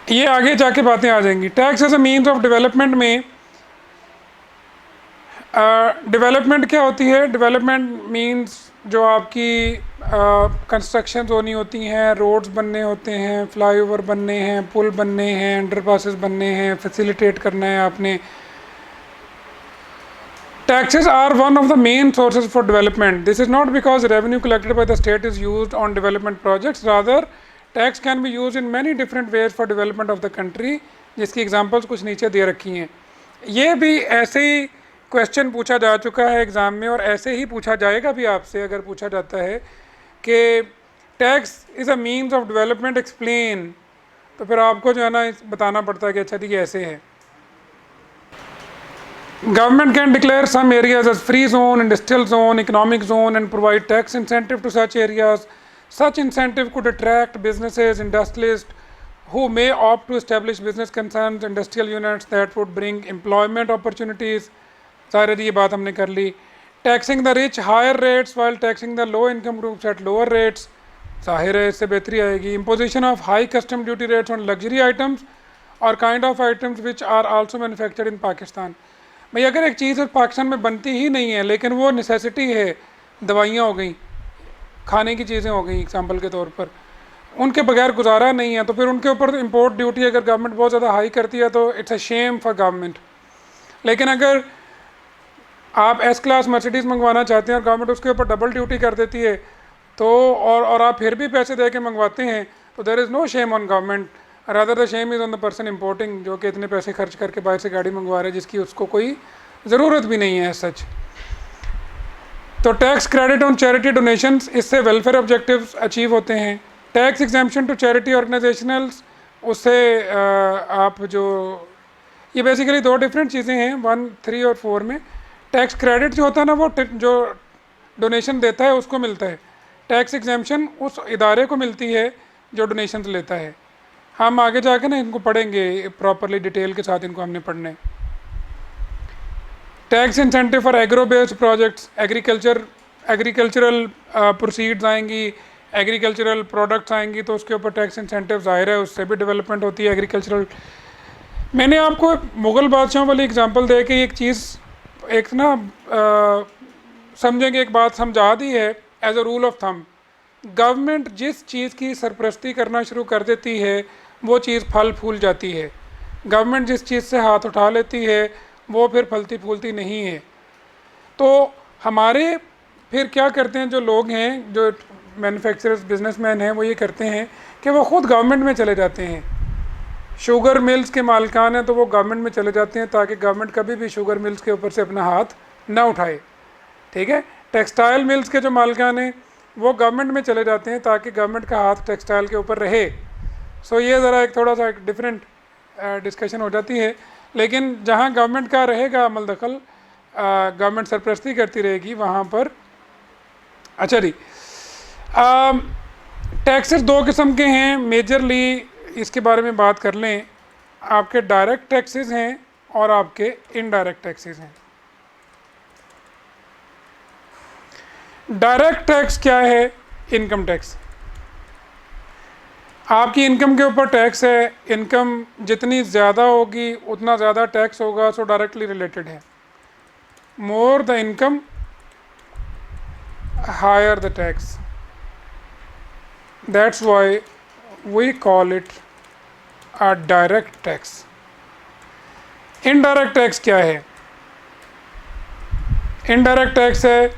ये आगे जाके बातें आ जाएंगी। Tax as a means of development में डेवलपमेंट क्या होती है? डेवलपमेंट मीन्स जो आपकी कंस्ट्रक्शन होनी होती हैं, रोड्स बनने होते हैं, फ्लाईओवर बनने हैं, पुल बनने हैं, अंडरपासेस बनने हैं, फैसिलिटेट करना है आपने। Taxes are one of the main sources for development. This is not because revenue collected by the state is used on development projects. Rather, tax can be used in many different ways for development of the country. जिसकी examples कुछ नीचे दे रखी हैं। ये भी ऐसे ही question पूछा जा चुका है एग्ज़ाम में, और ऐसे ही पूछा जाएगा भी आपसे अगर पूछा जाता है कि tax is a means of development explain, तो फिर आपको जो है ना बताना पड़ता है कि अच्छा ये ऐसे है। Government can declare some areas as free zone, industrial zone, economic zone and provide tax incentive to such areas. Such incentive could attract businesses, industrialists who may opt to establish business concerns, industrial units that would bring employment opportunities. सारे ये बात हमने कर ली। Taxing the rich higher rates while taxing the low income groups at lower rates. जाहिर है इससे बेहतरी आएगी। Imposition of high custom duty rates on luxury items or kind of items which are also manufactured in Pakistan. भाई अगर एक चीज़ पाकिस्तान में बनती ही नहीं है लेकिन वो नेसेसिटी है, दवाइयाँ हो गई, खाने की चीज़ें हो गई एग्जांपल के तौर पर, उनके बगैर गुजारा नहीं है, तो फिर उनके ऊपर तो इंपोर्ट ड्यूटी अगर गवर्नमेंट बहुत ज़्यादा हाई करती है तो it's a shame for government. लेकिन अगर आप एस क्लास मर्सिडीज़ मंगवाना चाहते हैं और गवर्नमेंट उसके ऊपर डबल ड्यूटी कर देती है तो और आप फिर भी पैसे दे के मंगवाते हैं, तो there is no shame on government, rather the shame is on the person importing, जो कि इतने पैसे खर्च करके बाहर से गाड़ी मंगवा रहे हैं जिसकी उसको कोई ज़रूरत भी नहीं है सच। तो tax credit on charity donations, इससे वेलफेयर ऑब्जेक्टिव्स अचीव होते हैं। टैक्स एग्जाम्पशन टू चैरिटी ऑर्गेनाइजेशनल्स, उससे आप जो ये बेसिकली दो डिफरेंट चीज़ें हैं 1, 3 और 4 में। टैक्स क्रेडिट जो होता है ना वो जो डोनेशन देता है उसको मिलता है, टैक्स एग्जाम्पशन उस इदारे को मिलती है जो डोनेशन लेता है। हम आगे जाके ना इनको पढ़ेंगे प्रॉपरली, डिटेल के साथ इनको हमने पढ़ना है। Tax incentive for agro based projects, agricultural proceeds आएंगी, एग्रीकल्चरल प्रोडक्ट्स आएंगी, तो उसके ऊपर टैक्स इंसेंटिव ज़ाहिर है उससे भी डेवलपमेंट होती है एग्रीकल्चरल। मैंने आपको मुग़ल बादशाहों वाली एग्जांपल दे के एक चीज़ एक ना समझेंगे, एक बात समझा दी है as a rule of thumb, government जिस चीज़ की सरपरस्ती करना शुरू कर देती है वो चीज़ फल फूल जाती है। गवर्नमेंट जिस चीज़ से हाथ उठा लेती है वो फिर फलती फूलती नहीं है। तो हमारे फिर क्या करते हैं जो लोग हैं, जो मैन्युफैक्चरर्स बिजनेसमैन हैं, वो ये करते हैं कि वो ख़ुद गवर्नमेंट में चले जाते हैं। शुगर मिल्स के मालिकान हैं तो वो गवर्नमेंट में चले जाते हैं ताकि गवर्नमेंट कभी भी शुगर मिल्स के ऊपर से अपना हाथ ना उठाए। ठीक है। टेक्सटाइल मिल्स के जो मालिकान हैं वो गवर्नमेंट में चले जाते हैं ताकि गवर्नमेंट का हाथ टेक्सटाइल के ऊपर रहे। सो ये ज़रा एक थोड़ा सा एक डिफरेंट डिस्कशन हो जाती है, लेकिन जहाँ गवर्नमेंट का रहेगा अमल दखल, गवर्नमेंट सरपरस्ती करती रहेगी वहाँ पर। अच्छा जी, टैक्सेस दो किस्म के हैं मेजरली, इसके बारे में बात कर लें। आपके डायरेक्ट टैक्सेस हैं और आपके इनडायरेक्ट टैक्सेस हैं। डायरेक्ट टैक्स क्या है? Income tax. आपकी इनकम के ऊपर टैक्स है, इनकम जितनी ज़्यादा होगी उतना ज़्यादा टैक्स होगा, सो डायरेक्टली रिलेटेड है। More the income higher the tax, that's why we call it a direct tax. Indirect tax क्या है? इनडायरेक्ट टैक्स है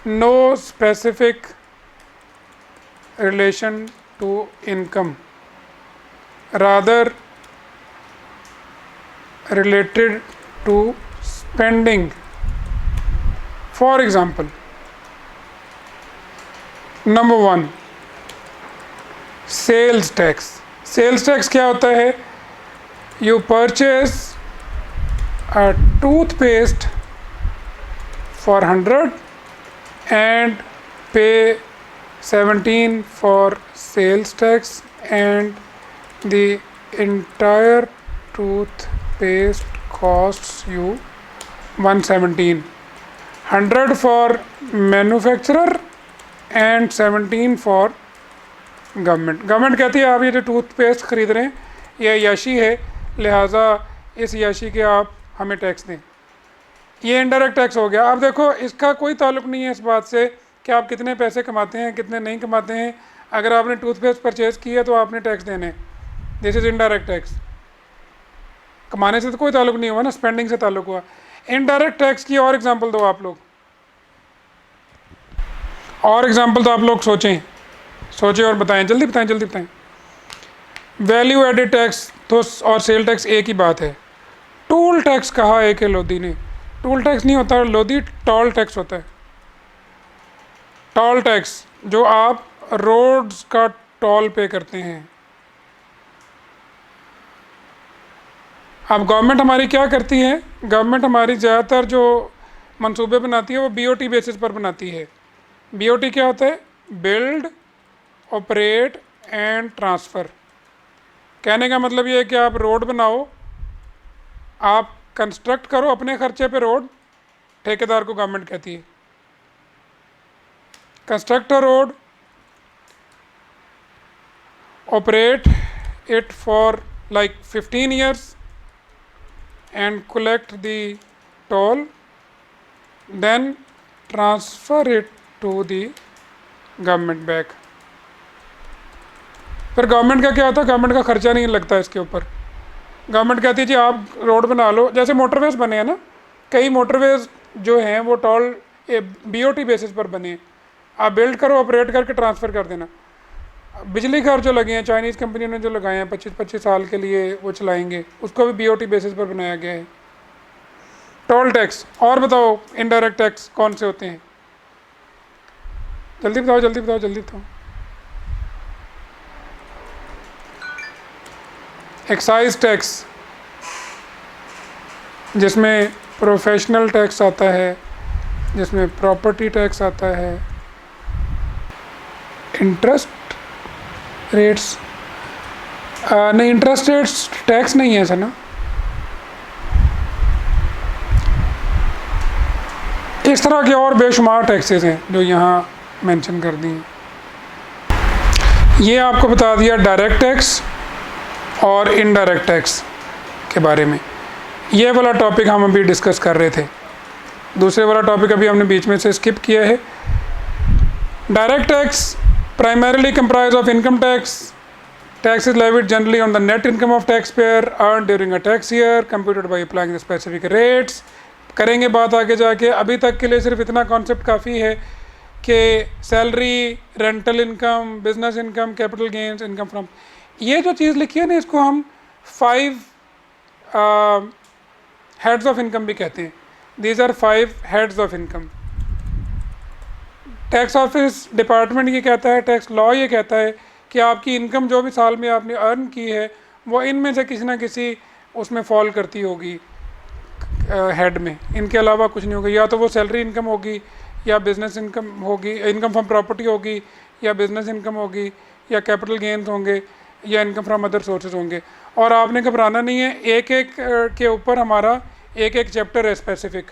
no specific relation to income, rather related to spending. For example, number 1, sales tax. Sales tax क्या होता है? You purchase a toothpaste for 100 and pay 17 for sales tax, and the entire toothpaste costs you 117. 100 for manufacturer and 17 for government. Government कहती है आप ये जो toothpaste ख़रीद रहे हैं ये अय्याशी है, लिहाजा इस अय्याशी के आप हमें टैक्स दें। ये इनडायरेक्ट टैक्स हो गया। अब देखो इसका कोई ताल्लुक़ नहीं है इस बात से कि आप कितने पैसे कमाते हैं कितने नहीं कमाते हैं। अगर आपने टूथपेस्ट परचेज़ किया तो आपने टैक्स देने, दिस इज़ इनडायरेक्ट टैक्स। कमाने से तो कोई ताल्लुक़ नहीं हुआ ना, स्पेंडिंग से ताल्लुक़ हुआ। इनडायरेक्ट टैक्स की और एग्जांपल दो आप लोग, और एग्जांपल तो आप लोग सोचें और बताएं, जल्दी बताएं। वैल्यू एडेड टैक्स तो और सेल टैक्स एक ही बात है। टोल टैक्स कहा है कि लोधी ने? टोल टैक्स नहीं होता लोधी, टोल टैक्स होता है। टोल टैक्स जो आप रोड्स का टोल पे करते हैं। अब गवर्नमेंट हमारी क्या करती है? गवर्नमेंट हमारी ज़्यादातर जो मंसूबे बनाती है वो बीओटी बेसिस पर बनाती है। बीओटी क्या होता है? Build, operate and transfer. कहने का मतलब ये है कि आप रोड बनाओ, आप कंस्ट्रक्ट करो अपने खर्चे पे रोड, ठेकेदार को गवर्नमेंट कहती है। Construct a road, operate it for like 15 years and collect the toll, then transfer it to the government back। फिर गवर्नमेंट का क्या होता है? गवर्नमेंट का खर्चा नहीं लगता इसके ऊपर। गवर्नमेंट कहती है जी आप रोड बना लो, जैसे मोटरवेज बने हैं ना, कई मोटरवेज जो हैं वो टोल बीओटी बेसिस पर बने हैं। आप बिल्ड करो, ऑपरेट करके ट्रांसफ़र कर देना। बिजली घर जो लगे हैं चाइनीज़ कंपनी ने जो लगाए हैं 25-25 साल के लिए वो चलाएंगे, उसको भी बीओटी बेसिस पर बनाया गया है। Toll tax. और बताओ इनडायरेक्ट टैक्स कौन से होते हैं? जल्दी बताओ। एक्साइज टैक्स, जिसमें प्रोफेशनल टैक्स आता है, जिसमें प्रॉपर्टी टैक्स आता है। इंटरेस्ट रेट्स नहीं, इंटरेस्ट रेट्स टैक्स नहीं है ऐसा ना। इस तरह के और बेशुमार टैक्सेस हैं जो यहाँ मेंशन कर दी हैं। ये आपको बता दिया डायरेक्ट टैक्स और इनडायरेक्ट टैक्स के बारे में। ये वाला टॉपिक हम अभी डिस्कस कर रहे थे। दूसरे वाला टॉपिक अभी हमने बीच में से स्किप किया है। Direct tax primarily comprise of income tax. Tax is levied generally on the net income of tax payer earn during a tax year computed by applying the specific rates. करेंगे बात आगे जाके, अभी तक के लिए सिर्फ इतना कॉन्सेप्ट काफ़ी है कि salary, rental income, business income, capital gains, income from, ये जो चीज़ लिखी है ना, इसको हम 5 हेड्स ऑफ इनकम भी कहते हैं। These are 5 heads of income. Tax office department ये कहता है, टैक्स लॉ ये कहता है कि आपकी इनकम जो भी साल में आपने अर्न की है वो इनमें से किसी ना किसी उसमें फॉल करती होगी हेड में, इनके अलावा कुछ नहीं होगा। या तो वो सैलरी इनकम होगी, या बिज़नेस इनकम होगी, इनकम फ्रॉम प्रॉपर्टी होगी, या बिज़नेस इनकम होगी, या कैपिटल गेन्स होंगे, या इनकम फ्रॉम अदर सोर्सेज होंगे। और आपने घबराना नहीं है, एक एक के ऊपर हमारा एक एक चैप्टर है स्पेसिफिक।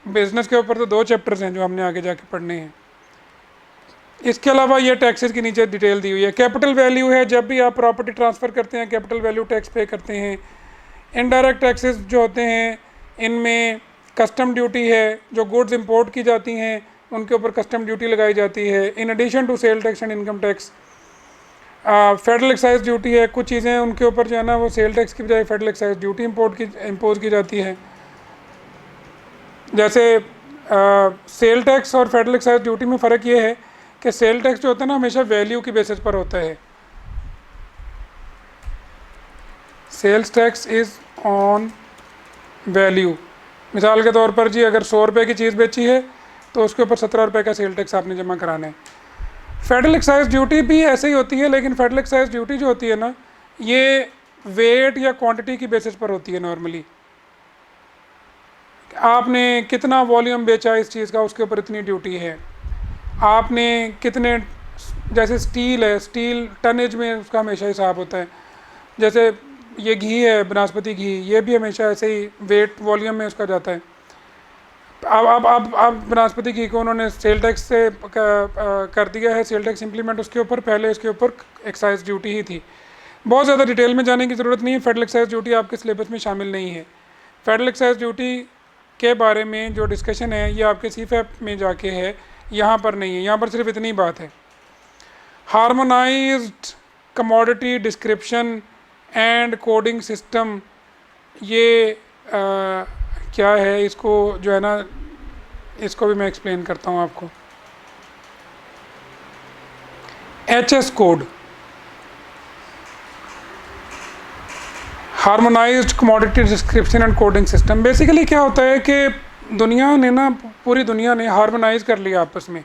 बिज़नेस के ऊपर तो 2 चैप्टर्स हैं जो हमने आगे जाके पढ़ने हैं। इसके अलावा ये टैक्सेस के नीचे डिटेल दी हुई है। कैपिटल वैल्यू है, जब भी आप प्रॉपर्टी ट्रांसफ़र करते हैं कैपिटल वैल्यू टैक्स पे करते हैं। इनडायरेक्ट टैक्सेस जो होते हैं इनमें कस्टम ड्यूटी है, जो गुड्स इंपोर्ट की जाती हैं उनके ऊपर कस्टम ड्यूटी लगाई जाती है, in addition to sale tax and income tax. Federal excise duty है, कुछ चीज़ें उनके ऊपर जो है ना वो सेल टैक्स की बजाय फेडरल एक्साइज ड्यूटी इम्पोज की जाती है। जैसे सेल टैक्स और फेडरल एक्साइज ड्यूटी में फ़र्क ये है कि सेल टैक्स जो होता है ना हमेशा वैल्यू की बेसिस पर होता है। Sales tax is on value. मिसाल के तौर पर जी अगर 100 रुपये की चीज़ बेची है तो उसके ऊपर 17 रुपये का सेल टैक्स आपने जमा कराना है। फेडरल एक्साइज ड्यूटी भी ऐसे ही होती है, लेकिन फेडरल एक्साइज ड्यूटी जो होती है ना ये वेट या क्वांटिटी की बेसिस पर होती है। नॉर्मली आपने कितना वॉल्यूम बेचा इस चीज़ का उसके ऊपर इतनी ड्यूटी है। आपने कितने, जैसे स्टील है, स्टील टनेज में उसका हमेशा हिसाब होता है। जैसे ये घी है, बनास्पति घी, ये भी हमेशा ऐसे ही वेट वॉल्यूम में उसका जाता है। अब बनास्पति घी को उन्होंने सेल टैक्स से कर दिया है, सेल टैक्स इम्प्लीमेंट उसके ऊपर, पहले इसके ऊपर एक्साइज ड्यूटी ही थी। बहुत ज़्यादा डिटेल में जाने की ज़रूरत नहीं है, फेडरल एक्साइज ड्यूटी आपके सिलेबस में शामिल नहीं है। फेडरल एक्साइज ड्यूटी के बारे में जो डिस्कशन है ये आपके सीफैप में जाके है, यहाँ पर नहीं है। यहाँ पर सिर्फ इतनी बात है, harmonised commodity description and coding system. ये क्या है, इसको जो है ना इसको भी मैं एक्सप्लेन करता हूँ आपको। HS code, harmonised commodity description and coding system. Basically क्या होता है कि दुनिया ने ना, पूरी दुनिया ने हार्मोनाइज कर लिया आपस में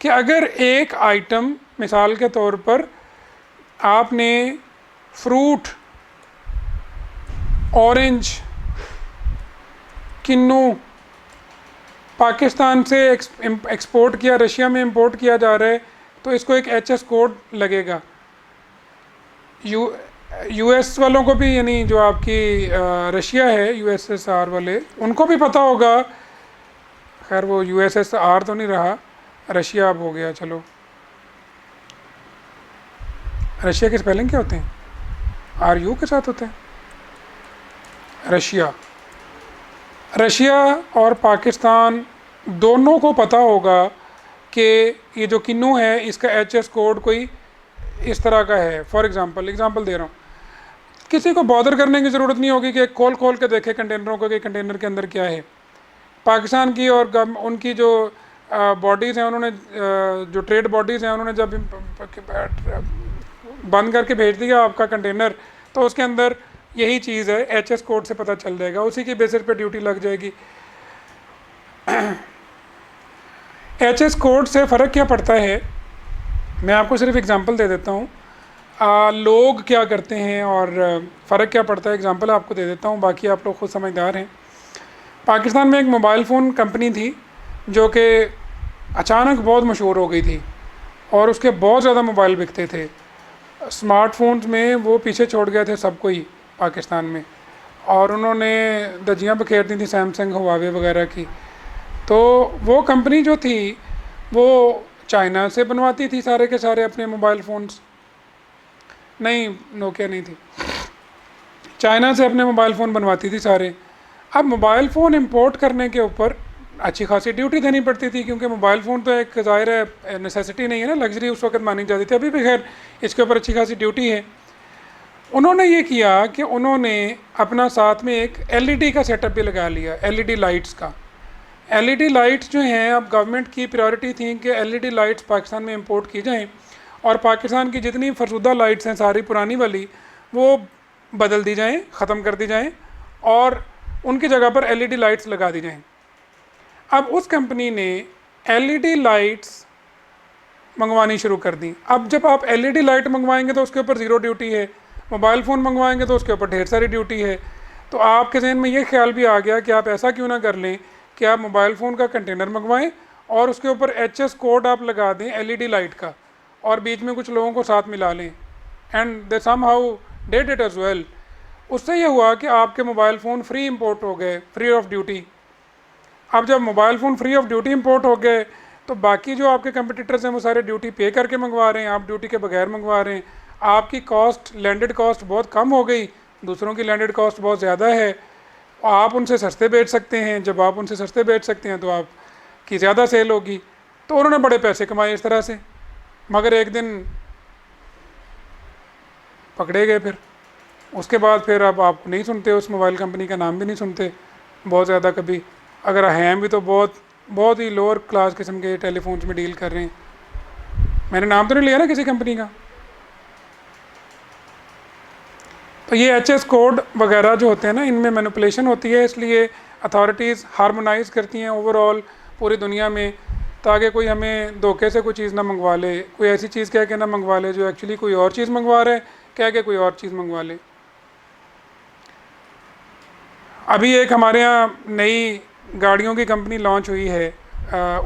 कि अगर एक आइटम, मिसाल के तौर पर आपने फ्रूट, ऑरेंज, किन्नू पाकिस्तान से एक्सपोर्ट किया, रशिया में इंपोर्ट किया जा रहा है, तो इसको एक HS कोड लगेगा। US वालों को भी, यानी जो आपकी रशिया है, USSR वाले, उनको भी पता होगा। खैर वो USSR तो नहीं रहा, रशिया अब हो गया। चलो, रशिया के स्पेलिंग क्या होते हैं? RU के साथ होते हैं। रशिया और पाकिस्तान दोनों को पता होगा कि ये जो किन्नू है इसका HS कोड कोई इस तरह का है। फॉर एग्ज़ाम्पल दे रहा हूँ, किसी को बॉदर करने की ज़रूरत नहीं होगी कि खोल के देखे कंटेनरों को कि कंटेनर के अंदर क्या है। पाकिस्तान की और उनकी जो बॉडीज़ हैं, उन्होंने जो ट्रेड बॉडीज़ हैं, उन्होंने जब बंद करके भेज दिया आपका कंटेनर, तो उसके अंदर यही चीज़ है, HS कोड से पता चल जाएगा, उसी की बेसिस पे ड्यूटी लग जाएगी। HS कोड से फ़र्क क्या पड़ता है, मैं आपको सिर्फ एग्जांपल दे देता हूँ। लोग क्या करते हैं और फ़र्क क्या पड़ता है, एग्जांपल आपको दे देता हूँ, बाकी आप लोग खुद समझदार हैं। पाकिस्तान में एक मोबाइल फ़ोन कंपनी थी जो कि अचानक बहुत मशहूर हो गई थी और उसके बहुत ज़्यादा मोबाइल बिकते थे। स्मार्टफोन्स में वो पीछे छोड़ गए थे सबको ही पाकिस्तान में, और उन्होंने धज्जियाँ बखेर दी थी सैमसंग, हुआवे वगैरह की। तो वो कंपनी जो थी वो चाइना से बनवाती थी सारे के सारे अपने मोबाइल फ़ोन्स, नहीं नोकिया नहीं थी, चाइना से अपने मोबाइल फ़ोन बनवाती थी सारे। अब मोबाइल फ़ोन इंपोर्ट करने के ऊपर अच्छी खासी ड्यूटी देनी पड़ती थी, क्योंकि मोबाइल फ़ोन तो एक ज़ाहिर है नेसेसिटी नहीं है ना, लग्जरी उस वक्त मानी जाती थी, अभी भी खैर इसके ऊपर अच्छी खासी ड्यूटी है। उन्होंने ये किया कि उन्होंने अपना साथ में एक एलईडी का सेटअप भी लगा लिया, एलईडी लाइट्स का। एलईडी लाइट्स जो हैं, अब गवर्नमेंट की प्रायोरिटी थी कि एलईडी लाइट्स पाकिस्तान में इंपोर्ट की जाएं और पाकिस्तान की जितनी फरसुदा लाइट्स हैं सारी पुरानी वाली वो बदल दी जाएं, ख़त्म कर दी जाएं और उनकी जगह पर एलईडी लाइट्स लगा दी जाएं। अब उस कंपनी ने एलईडी लाइट्स मंगवानी शुरू कर दी। अब जब आप एलईडी लाइट मंगवाएंगे तो उसके ऊपर ज़ीरो ड्यूटी है, मोबाइल फ़ोन मंगवाएंगे तो उसके ऊपर ढेर सारी ड्यूटी है। तो आपके जहन में ये ख्याल भी आ गया कि आप ऐसा क्यों ना कर लें कि आप मोबाइल फ़ोन का कंटेनर मंगवाएं और उसके ऊपर HS कोड आप लगा दें एलईडी लाइट का और बीच में कुछ लोगों को साथ मिला लें, and they somehow did it as well. उससे ये हुआ कि आपके मोबाइल फ़ोन फ्री इंपोर्ट हो गए, फ्री ऑफ ड्यूटी। अब जब mobile phone free of duty import हो गए तो बाकी जो आपके कंपटीटर्स हैं वो सारे ड्यूटी पे करके मंगवा रहे हैं, आप ड्यूटी के बगैर मंगवा रहे हैं। आपकी कॉस्ट, लैंडेड कॉस्ट बहुत कम हो गई, दूसरों की लैंडेड कॉस्ट बहुत ज़्यादा है। आप उनसे सस्ते बेच सकते हैं, जब आप उनसे सस्ते बेच सकते हैं तो आपकी ज़्यादा सेल होगी। तो उन्होंने बड़े पैसे कमाए इस तरह से, मगर एक दिन पकड़े गए। फिर उसके बाद फिर अब आप नहीं सुनते, उस मोबाइल कंपनी का नाम भी नहीं सुनते बहुत ज़्यादा कभी, अगर हैं भी तो बहुत ही लोअर क्लास किस्म के टेलीफोन्स में डील कर रहे हैं। मैंने नाम तो नहीं लिया ना किसी कंपनी का। तो ये HS कोड वगैरह जो होते हैं ना, इनमें मैनिपुलेशन होती है, इसलिए अथॉरिटीज़ हार्मोनाइज़ करती हैं ओवरऑल पूरी दुनिया में, ताकि कोई हमें धोखे से कोई चीज़ ना मंगवा ले, कोई ऐसी चीज़ कह के ना मंगवा ले जो एक्चुअली कोई और चीज़ मंगवा रहे हैं, कह के कोई और चीज़ मंगवा ले। अभी एक हमारे यहाँ नई गाड़ियों की कंपनी लॉन्च हुई है,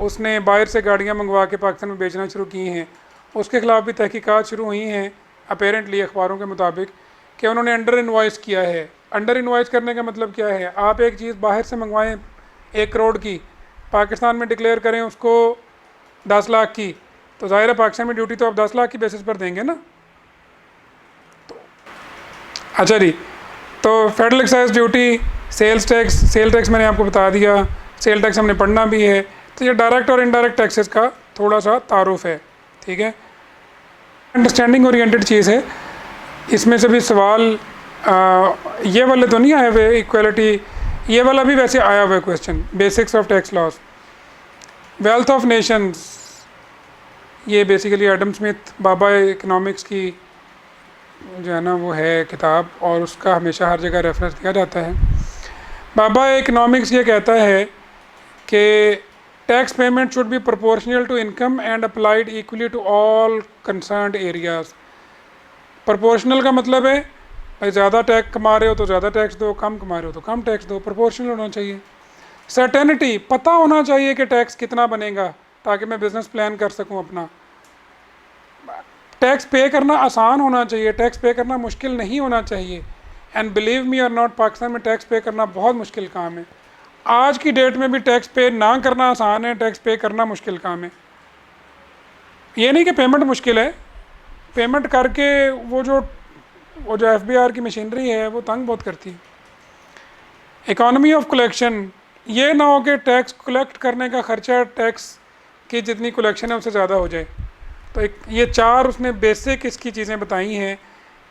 उसने बाहर से गाड़ियाँ मंगवा के पाकिस्तान में बेचना शुरू की हैं। उसके ख़िलाफ़ भी तहकीकात शुरू हुई हैं अपेरेंटली अखबारों के मुताबिक कि उन्होंने अंडर इनवॉइस किया है। अंडर इनवॉइस करने का मतलब क्या है? आप एक चीज़ बाहर से मंगवाएं 1 करोड़ की, पाकिस्तान में डिक्लेयर करें उसको 10 लाख की, तो ज़ाहिर है पाकिस्तान में ड्यूटी तो आप 10 लाख की बेसिस पर देंगे ना। तो अच्छा जी, तो federal excise duty, sale tax मैंने आपको बता दिया, सेल टैक्स हमने पढ़ना भी है। तो ये डायरेक्ट और इनडायरेक्ट टैक्सेस का थोड़ा सा तारुफ है, ठीक है, अंडरस्टैंडिंग ओरिएंटेड चीज़ है। इसमें से भी सवाल ये वाले तो नहीं आए हुए, इक्वलिटी ये वाला भी वैसे आया हुआ है question, basics of tax loss, wealth of Nations, ये बेसिकली एडम स्मिथ बाबा इकनॉमिक्स की जो है ना वो है किताब, और उसका हमेशा हर जगह रेफरेंस दिया जाता है। बाबा इकनॉमिक्स ये कहता है कि tax payment should be proportional to income and applied equally to all concerned areas. Proportional का मतलब है भाई ज़्यादा टैक्स कमा रहे हो तो ज़्यादा टैक्स दो, कम कमा रहे हो तो कम टैक्स दो, प्रोपोर्शनल होना चाहिए। सर्टेनिटी, पता होना चाहिए कि टैक्स कितना बनेगा ताकि मैं बिज़नेस प्लान कर सकूं अपना। टैक्स पे करना आसान होना चाहिए, टैक्स पे करना मुश्किल नहीं होना चाहिए। एंड बिलीव मी और नॉट, पाकिस्तान में टैक्स पे करना बहुत मुश्किल काम है। आज की डेट में भी टैक्स पे ना करना आसान है, टैक्स पे करना मुश्किल काम है। ये नहीं कि पेमेंट मुश्किल है, पेमेंट करके वो जो FBR की मशीनरी है वो तंग बहुत करती है। इकॉनमी ऑफ कलेक्शन, ये ना हो कि टैक्स कलेक्ट करने का ख़र्चा टैक्स की जितनी कलेक्शन है उससे ज़्यादा हो जाए। तो ये 4 उसने बेसिक इसकी चीज़ें बताई हैं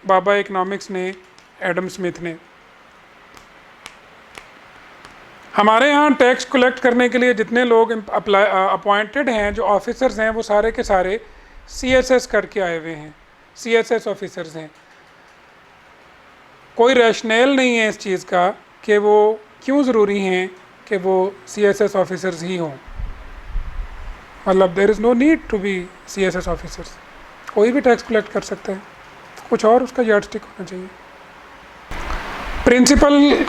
बाबा इकनॉमिक्स ने, एडम स्मिथ ने। हमारे यहाँ टैक्स कलेक्ट करने के लिए जितने लोग अपॉइंटेड हैं, जो ऑफिसर्स हैं, वो सारे के सारे CSS करके आए हुए हैं, CSS ऑफिसर्स हैं। कोई रैशनल नहीं है इस चीज़ का कि वो क्यों ज़रूरी हैं कि वो CSS ऑफिसर्स ही हों, मतलब there is no need to be CSS officers, कोई भी टैक्स कलेक्ट कर सकता है, कुछ और उसका यार्डस्टिक होना चाहिए। प्रिंसिपल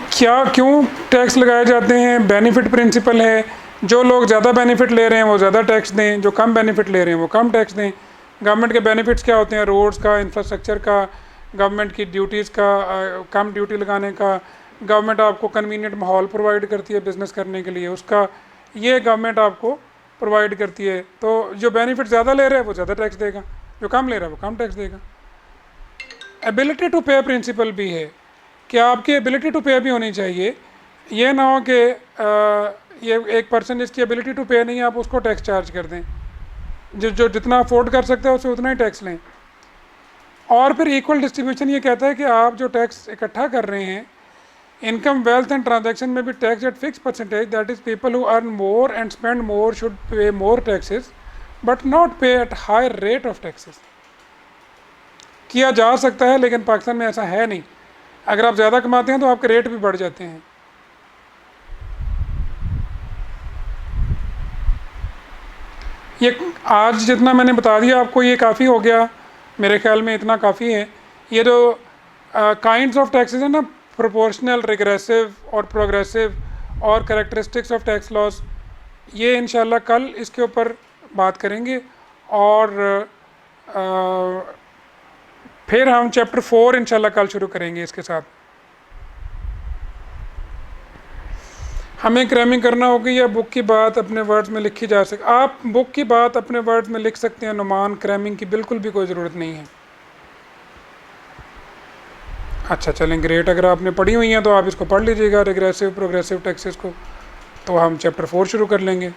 क्यों टैक्स लगाए जाते हैं? बेनिफिट प्रिंसिपल है, जो लोग ज़्यादा बेनिफिट ले रहे हैं वो ज़्यादा टैक्स दें, जो कम बेनिफिट ले रहे हैं वो कम टैक्स दें। गवर्नमेंट के बेनिफिट्स क्या होते हैं? रोड्स का, इंफ्रास्ट्रक्चर का, गवर्नमेंट की ड्यूटीज़ का, कम ड्यूटी लगाने का, गवर्नमेंट आपको कन्वीनियंट माहौल प्रोवाइड करती है बिज़नेस करने के लिए, उसका ये गवर्नमेंट आपको प्रोवाइड करती है। तो जो बेनिफिट ज़्यादा ले रहा है वो ज़्यादा टैक्स देगा, जो कम ले रहा है वो कम टैक्स देगा। एबिलिटी टू पे प्रिंसिपल भी है कि आपकी एबिलिटी टू पे भी होनी चाहिए। ये ना हो कि ये एक पर्सन जिसकी एबिलिटी टू पे नहीं है आप उसको टैक्स चार्ज कर दें, जो जितना अफोर्ड कर सकते हैं उससे उतना ही टैक्स लें। और फिर इक्वल डिस्ट्रीब्यूशन ये कहता है कि आप जो टैक्स इकट्ठा कर रहे हैं, इनकम, वेल्थ एंड ट्रांजैक्शन में भी tax at fix percentage, that is people who earn more and spend more should pay more taxes but not pay at higher rate of taxes. किया जा सकता है लेकिन पाकिस्तान में ऐसा है नहीं। अगर आप ज़्यादा कमाते हैं तो आपके रेट भी बढ़ जाते हैं। ये आज जितना मैंने बता दिया आपको ये काफ़ी हो गया, मेरे ख्याल में इतना काफ़ी है। ये जो काइंड्स ऑफ टैक्सेस है ना, प्रोपोर्शनल, रिग्रेसिव और प्रोग्रेसिव और कैरेक्टरिस्टिक्स ऑफ टैक्स लॉस, ये इंशाल्लाह कल इसके ऊपर बात करेंगे। और फिर हम चैप्टर 4 इंशाल्लाह कल शुरू करेंगे। इसके साथ हमें क्रैमिंग करना होगी या बुक की बात अपने वर्ड्स में लिखी जा सके। आप बुक की बात अपने वर्ड्स में लिख सकते हैं नुमान, क्रैमिंग की बिल्कुल भी कोई ज़रूरत नहीं है। अच्छा चलें, ग्रेट। अगर आपने पढ़ी हुई हैं तो आप इसको पढ़ लीजिएगा, रिग्रेसिव प्रोग्रेसिव टैक्सेस को, तो हम चैप्टर 4 शुरू कर लेंगे।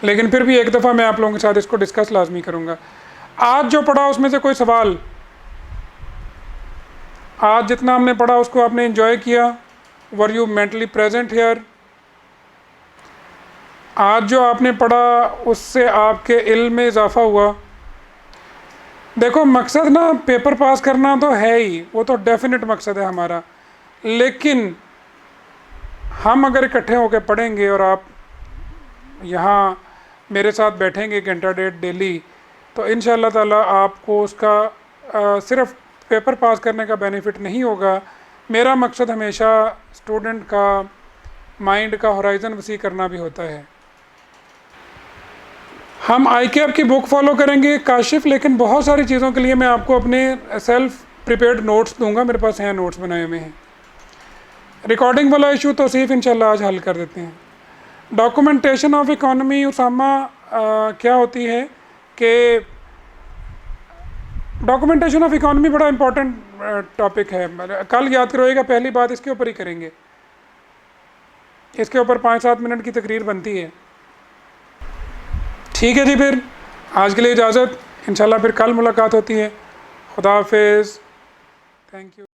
लेकिन फिर भी एक दफ़ा मैं आप लोगों के साथ इसको डिस्कस लाजमी करूँगा। आज जो पढ़ा उसमें से कोई सवाल, आज जितना हमने पढ़ा उसको आपने एंजॉय किया? Were you mentally present here? आज जो आपने पढ़ा उससे आपके इल्म में इजाफा हुआ? देखो मकसद ना पेपर पास करना तो है ही, वो तो डेफिनेट मकसद है हमारा, लेकिन हम अगर इकट्ठे होकर पढ़ेंगे और आप यहाँ मेरे साथ बैठेंगे घंटा डेढ़ डेली, तो इंशाअल्लाह ताला आपको उसका सिर्फ पेपर पास करने का बेनिफिट नहीं होगा। मेरा मकसद हमेशा स्टूडेंट का माइंड का होराइज़न वसी करना भी होता है। हम ICAP की बुक फॉलो करेंगे काशिफ, लेकिन बहुत सारी चीज़ों के लिए मैं आपको अपने सेल्फ प्रिपेयर्ड नोट्स दूंगा, मेरे पास हैं नोट्स बनाए हुए हैं। रिकॉर्डिंग वाला इशू तो सिर्फ इंशाल्लाह आज हल कर देते हैं। डॉक्यूमेंटेशन ऑफ इकॉनमी उसामा क्या होती है कि डॉक्यूमेंटेशन ऑफ इकॉनमी बड़ा इंपॉर्टेंट टॉपिक है। कल याद करोएगा, पहली बात इसके ऊपर ही करेंगे। इसके ऊपर 5-7 मिनट की तकरीर बनती है। ठीक है जी, फिर आज के लिए इजाज़त। इंशाल्लाह फिर कल मुलाकात होती है। खुदा हाफिज़। Thank you.